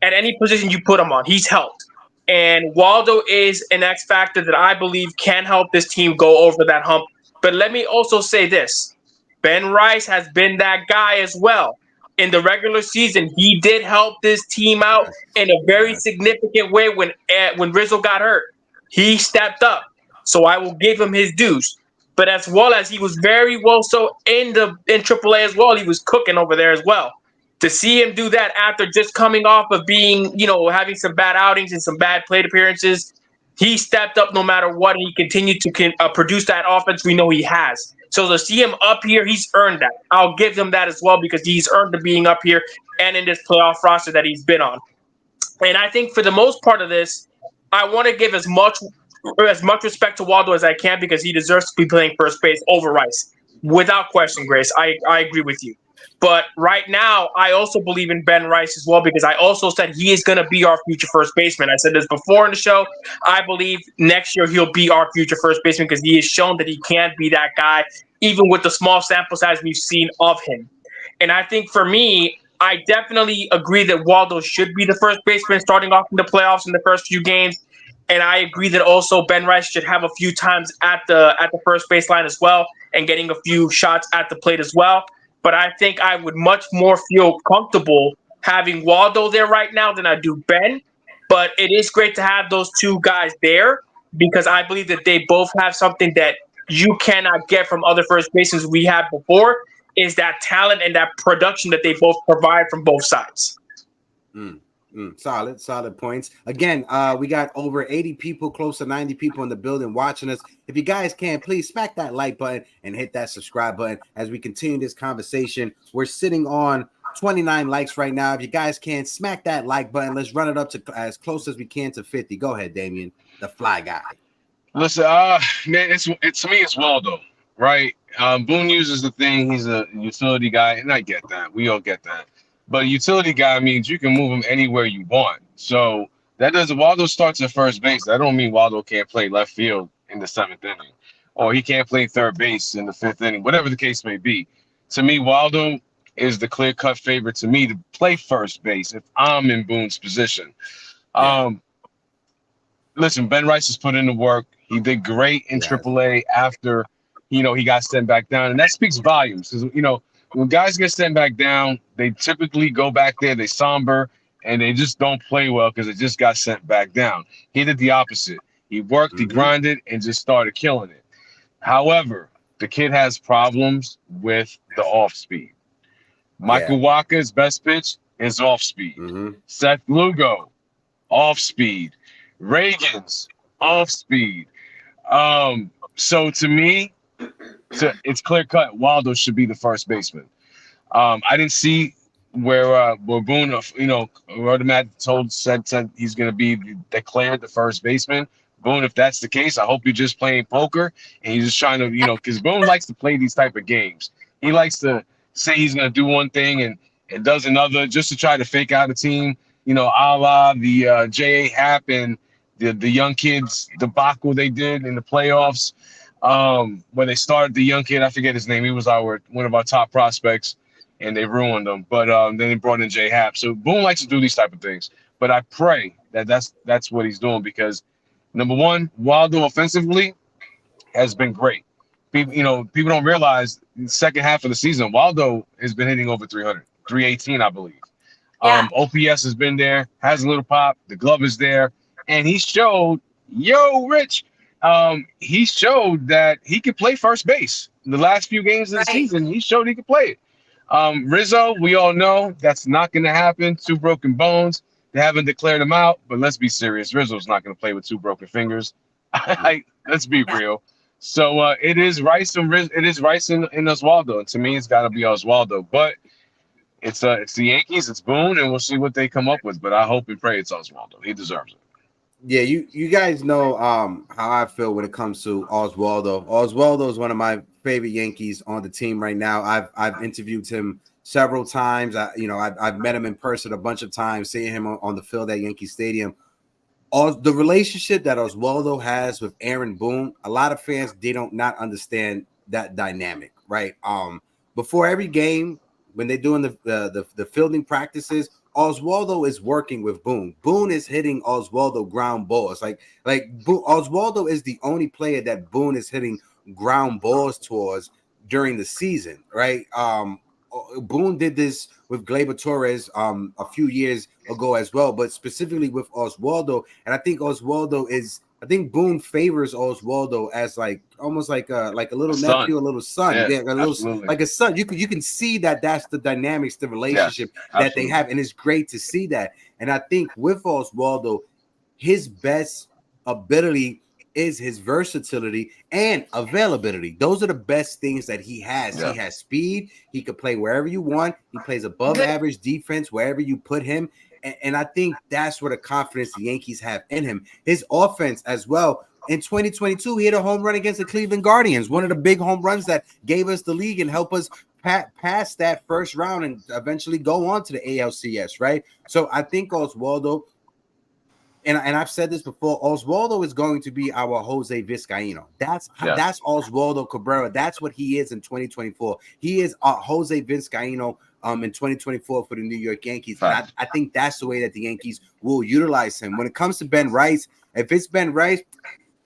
Speaker 3: At any position you put him on, he's helped. And Waldo is an X factor that I believe can help this team go over that hump. But let me also say this. Ben Rice has been that guy as well. In the regular season, he did help this team out in a very significant way when Rizzo got hurt. He stepped up. So I will give him his dues. But as well as he was very well so in AAA as well, he was cooking over there as well. To see him do that after just coming off of being, having some bad outings and some bad plate appearances, he stepped up no matter what, and he continued to produce that offense we know he has. So to see him up here, he's earned that. I'll give him that as well because he's earned the being up here and in this playoff roster that he's been on. And I think for the most part of this, I want to give as much respect to Waldo as I can because he deserves to be playing first base over Rice. Without question, Grace. I agree with you. But right now, I also believe in Ben Rice as well because I also said he is going to be our future first baseman. I said this before in the show. I believe next year he'll be our future first baseman because he has shown that he can be that guy, even with the small sample size we've seen of him. And I think for me, I definitely agree that Waldo should be the first baseman starting off in the playoffs in the first few games. And I agree that also Ben Rice should have a few times at the first baseline as well and getting a few shots at the plate as well. But I think I would much more feel comfortable having Waldo there right now than I do Ben. But it is great to have those two guys there because I believe that they both have something that you cannot get from other first basemans we had before is that talent and that production that they both provide from both sides.
Speaker 2: Solid points. Again, we got over 80 people, close to 90 people in the building watching us. If you guys can, please smack that like button and hit that subscribe button as we continue this conversation. We're sitting on 29 likes right now. If you guys can, smack that like button. Let's run it up to as close as we can to 50. Go ahead, Damien, the fly guy.
Speaker 6: Listen, man, to me, it's Waldo, right? Boone uses the thing. He's a utility guy, and I get that. We all get that. But a utility guy means you can move him anywhere you want. So that doesn't. Waldo starts at first base. That don't mean Waldo can't play left field in the 7th inning, or he can't play third base in the 5th inning, whatever the case may be. To me, Waldo is the clear-cut favorite to me to play first base if I'm in Boone's position. Listen, Ben Rice has put in the work. He did great in AAA after, he got sent back down, and that speaks volumes because when guys get sent back down, they typically go back there, they somber, and they just don't play well because they just got sent back down. He did the opposite. He worked, he grinded, and just started killing it. However, the kid has problems with the off speed. Michael Walker's best pitch is off speed. Seth Lugo, off speed. Reagan's off speed. So to me, it's clear cut. Waldo should be the first baseman. I didn't see where Boone, said he's going to be declared the first baseman. Boone, if that's the case, I hope you're just playing poker and he's just trying to, because Boone likes to play these type of games. He likes to say he's going to do one thing and does another just to try to fake out a team, a la the J.A. Happ and the young kids debacle they did in the playoffs. When they started the young kid, I forget his name. He was one of our top prospects, and they ruined him. But then they brought in J. Happ. So Boone likes to do these type of things. But I pray that's what he's doing because, number one, Waldo offensively has been great. People don't realize the second half of the season, Waldo has been hitting over 300, 318, I believe.
Speaker 4: Yeah.
Speaker 6: OPS has been there, has a little pop. The glove is there. And he showed, Rich, he showed that he could play first base. In the last few games of the season, he showed he could play it. Rizzo, we all know that's not going to happen. 2 broken bones. They haven't declared him out, but let's be serious. Rizzo's not going to play with 2 broken fingers. Let's be real. So it is Rice and Oswaldo. And to me, it's got to be Oswaldo. But it's the Yankees, it's Boone, and we'll see what they come up with. But I hope and pray it's Oswaldo. He deserves it.
Speaker 2: Yeah, you guys know how I feel when it comes to Oswaldo. Oswaldo is one of my favorite Yankees on the team right now. I've interviewed him several times. I've met him in person a bunch of times, seeing him on the field at Yankee Stadium. The relationship that Oswaldo has with Aaron Boone, a lot of fans they don't not understand that dynamic, right? Before every game, when they're doing the fielding practices, Oswaldo is working with Boone. Boone is hitting Oswaldo ground balls. Oswaldo is the only player that Boone is hitting ground balls towards during the season, right? Boone did this with Gleyber Torres a few years ago as well, but specifically with Oswaldo. And I think Boone favors Oswaldo as almost like a little nephew, a little son, like a son. You can see that's the dynamics, the relationship that they have, and it's great to see that. And I think with Oswaldo, his best ability is his versatility and availability. Those are the best things that he has. Yeah. He has speed. He could play wherever you want. He plays above average defense wherever you put him. And I think that's where the confidence the Yankees have in him. His offense as well. In 2022, he hit a home run against the Cleveland Guardians, one of the big home runs that gave us the league and helped us pass that first round and eventually go on to the ALCS, right? So I think Oswaldo, and I've said this before, Oswaldo is going to be our Jose Vizcaino. That's Oswaldo Cabrera. That's what he is in 2024. He is Jose Vizcaino in 2024 for the New York Yankees. And I think that's the way that the Yankees will utilize him. When it comes to Ben Rice, if it's Ben Rice,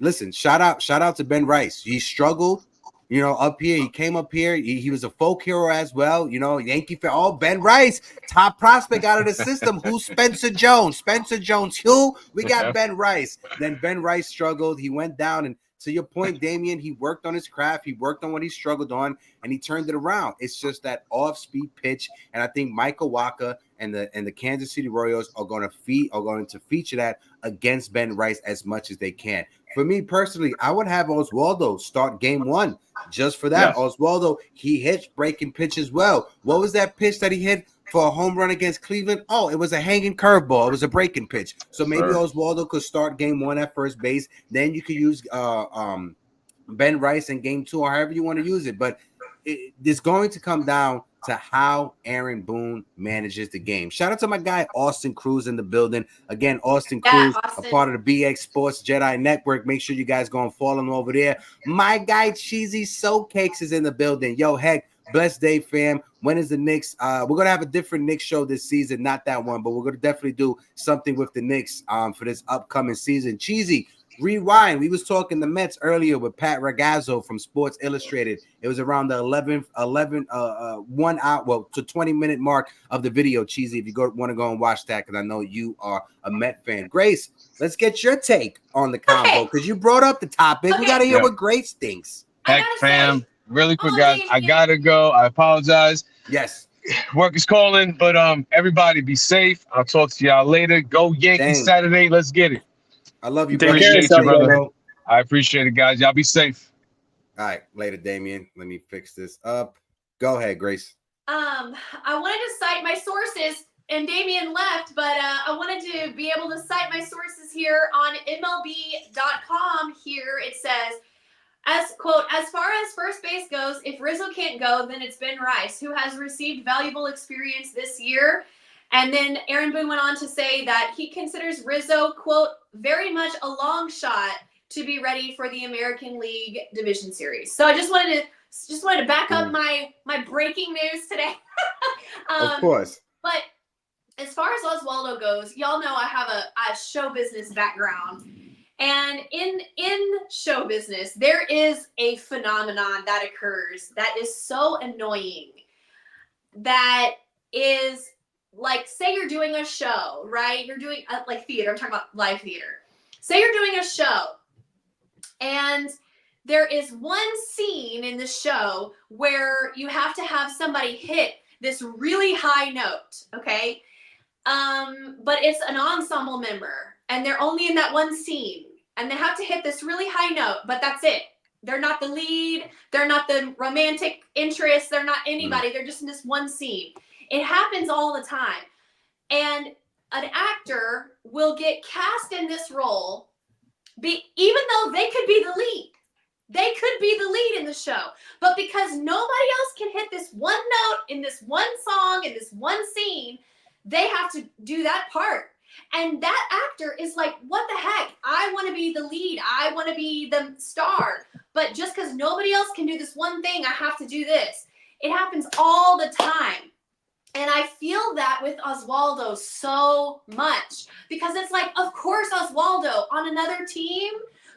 Speaker 2: listen, shout out to Ben Rice. He struggled, up here. He came up here. He was a folk hero as well. Yankee fan. Oh, Ben Rice, top prospect out of the system. Who's Spencer Jones? Spencer Jones. Who? We got Ben Rice. Then Ben Rice struggled. He went down. And to your point, Damien, he worked on his craft. He worked on what he struggled on, and he turned it around. It's just that off-speed pitch. And I think Michael Wacha and the Kansas City Royals are going to feature that against Ben Rice as much as they can. For me personally, I would have Oswaldo start game one just for that. Yes. Oswaldo, he hits breaking pitches well. What was that pitch that he hit for a home run against Cleveland? Oh, it was a hanging curveball. It was a breaking pitch. So maybe Oswaldo could start game one at first base. Then you could use Ben Rice in game two or however you want to use it. But it's going to come down to how Aaron Boone manages the game. Shout out to my guy Austin Cruz in the building. Again, Austin Cruz, a part of the BX Sports Jedi Network. Make sure you guys go and follow him over there. My guy Cheesy Soul Cakes is in the building. Yo, heck, blessed day, fam. When is the Knicks? We're gonna have a different Knicks show this season, not that one, but we're gonna definitely do something with the Knicks for this upcoming season. Cheesy, rewind. We was talking the Mets earlier with Pat Ragazzo from Sports Illustrated. It was around the 1 hour, to 20-minute mark of the video. Cheesy, if you want to go and watch that, because I know you are a Met fan. Grace, let's get your take on the combo, because you brought up the topic. We got to hear what Grace thinks.
Speaker 6: Heck, fam. Really quick, guys. I gotta go. I apologize.
Speaker 2: Yes.
Speaker 6: Work is calling, but everybody be safe. I'll talk to y'all later. Go Yankees Saturday. Let's get it.
Speaker 2: I love you,
Speaker 3: brother.
Speaker 6: Appreciate you, brother. I appreciate it, guys. Y'all be safe.
Speaker 2: All right, later, Damien. Let me fix this up. Go ahead, Grace.
Speaker 4: I wanted to cite my sources, and Damien left, but I wanted to be able to cite my sources here on MLB.com. Here it says, as far as first base goes, if Rizzo can't go, then it's Ben Rice, who has received valuable experience this year. And then Aaron Boone went on to say that he considers Rizzo, quote, very much a long shot to be ready for the American League Division Series. So I just wanted to back up my breaking news today.
Speaker 2: Of course.
Speaker 4: But as far as Oswaldo goes, y'all know I have a show business background. And in show business, there is a phenomenon that occurs that is so annoying. That is, like, say you're doing a show, right? You're doing like theater. I'm talking about live theater. Say you're doing a show, and there is one scene in the show where you have to have somebody hit this really high note, okay? But it's an ensemble member, and they're only in that one scene, and they have to hit this really high note, but that's it. They're not the lead. They're not the romantic interest. They're not anybody. They're just in this one scene. It happens all the time. And an actor will get cast in this role, even though they could be the lead. They could be the lead in the show. But because nobody else can hit this one note in this one song, in this one scene, they have to do that part. And that actor is like, what the heck? I want to be the lead. I want to be the star. But just because nobody else can do this one thing, I have to do this. It happens all the time. And I feel that with Oswaldo so much, because it's like, of course, Oswaldo on another team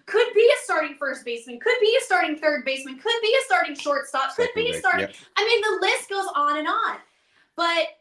Speaker 4: could be a starting first baseman, could be a starting third baseman, could be a starting shortstop, could be a starting. Yep. I mean, the list goes on and on. But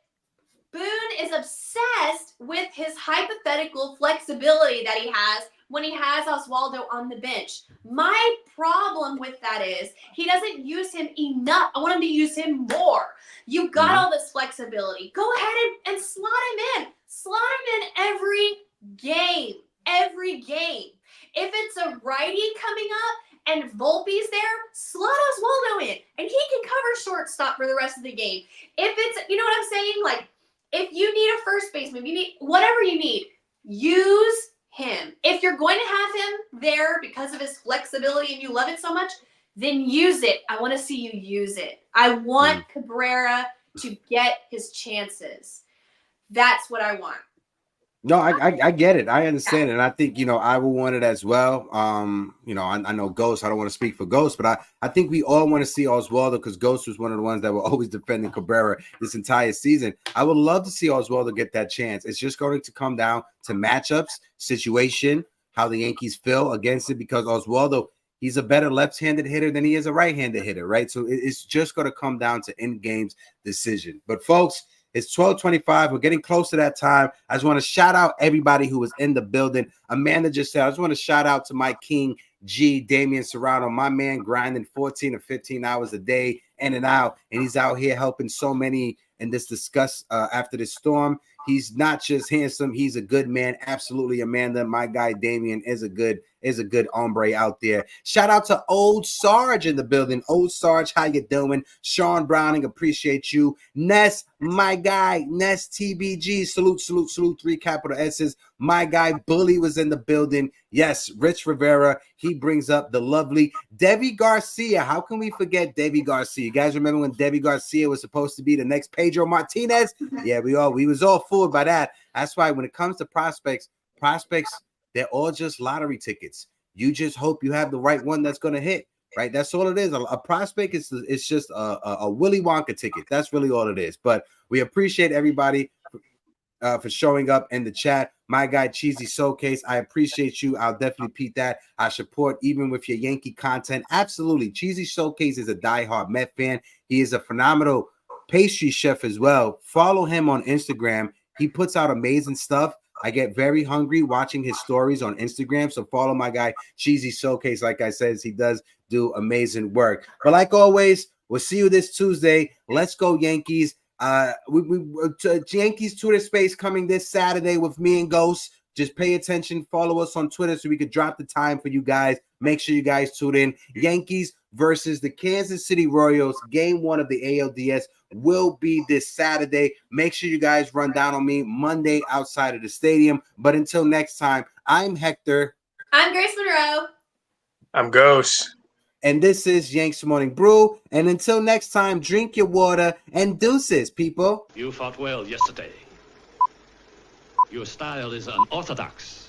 Speaker 4: Boone is obsessed with his hypothetical flexibility that he has when he has Oswaldo on the bench. My problem with that is he doesn't use him enough. I want him to use him more. You got all this flexibility. Go ahead and slot him in. Slot him in every game. Every game. If it's a righty coming up and Volpe's there, slot Oswaldo in. And he can cover shortstop for the rest of the game. If it's, you know what I'm saying? Like, if you need a first baseman, you need whatever you need, use him. If you're going to have him there because of his flexibility and you love it so much, then use it. I want to see you use it. I want Cabrera to get his chances. That's what I want.
Speaker 2: No, I get it. I understand it. And I think, I will want it as well. I know Ghost. I don't want to speak for Ghost, but I think we all want to see Oswaldo because Ghost was one of the ones that were always defending Cabrera this entire season. I would love to see Oswaldo get that chance. It's just going to come down to matchups, situation, how the Yankees feel against it, because Oswaldo, he's a better left-handed hitter than he is a right-handed hitter, right? So it's just going to come down to in-games decision. But folks, it's 12:25. We're getting close to that time. I just want to shout out everybody who was in the building. Amanda just said, I just want to shout out to my king, G, Damien Serrano, my man grinding 14 or 15 hours a day in and out. And he's out here helping so many in this discuss after this storm. He's not just handsome. He's a good man. Absolutely, Amanda. My guy, Damien, is a good hombre out there. Shout out to Old Sarge in the building. Old Sarge, how you doing? Sean Browning, appreciate you. Ness, my guy, Ness TBG, salute, 3 capital S's. My guy, Bully was in the building. Yes, Rich Rivera, he brings up the lovely Debbie Garcia. How can we forget Debbie Garcia? You guys remember when Debbie Garcia was supposed to be the next Pedro Martinez? Yeah, we was all fooled by that. That's why when it comes to prospects, they're all just lottery tickets. You just hope you have the right one that's going to hit, right? That's all it is. A prospect is just a Willy Wonka ticket. That's really all it is. But we appreciate everybody for showing up in the chat. My guy, Cheesy Showcase, I appreciate you. I'll definitely repeat that. I support even with your Yankee content. Absolutely. Cheesy Showcase is a diehard Met fan. He is a phenomenal pastry chef as well. Follow him on Instagram. He puts out amazing stuff. I get very hungry watching his stories on Instagram. So follow my guy, Cheesy Showcase. Like I said, he does do amazing work. But like always, we'll see you this Tuesday. Let's go, Yankees. Yankees Twitter space coming this Saturday with me and Ghost. Just pay attention. Follow us on Twitter so we could drop the time for you guys. Make sure you guys tune in. Yankees versus the Kansas City Royals. Game 1 of the ALDS will be this Saturday. Make sure you guys run down on me Monday outside of the stadium. But until next time, I'm Hector.
Speaker 4: I'm Grace Monroe.
Speaker 3: I'm Ghost.
Speaker 2: And this is Yankees Morning Brew. And until next time, drink your water and deuces, people.
Speaker 1: You fought well yesterday. Your style is unorthodox.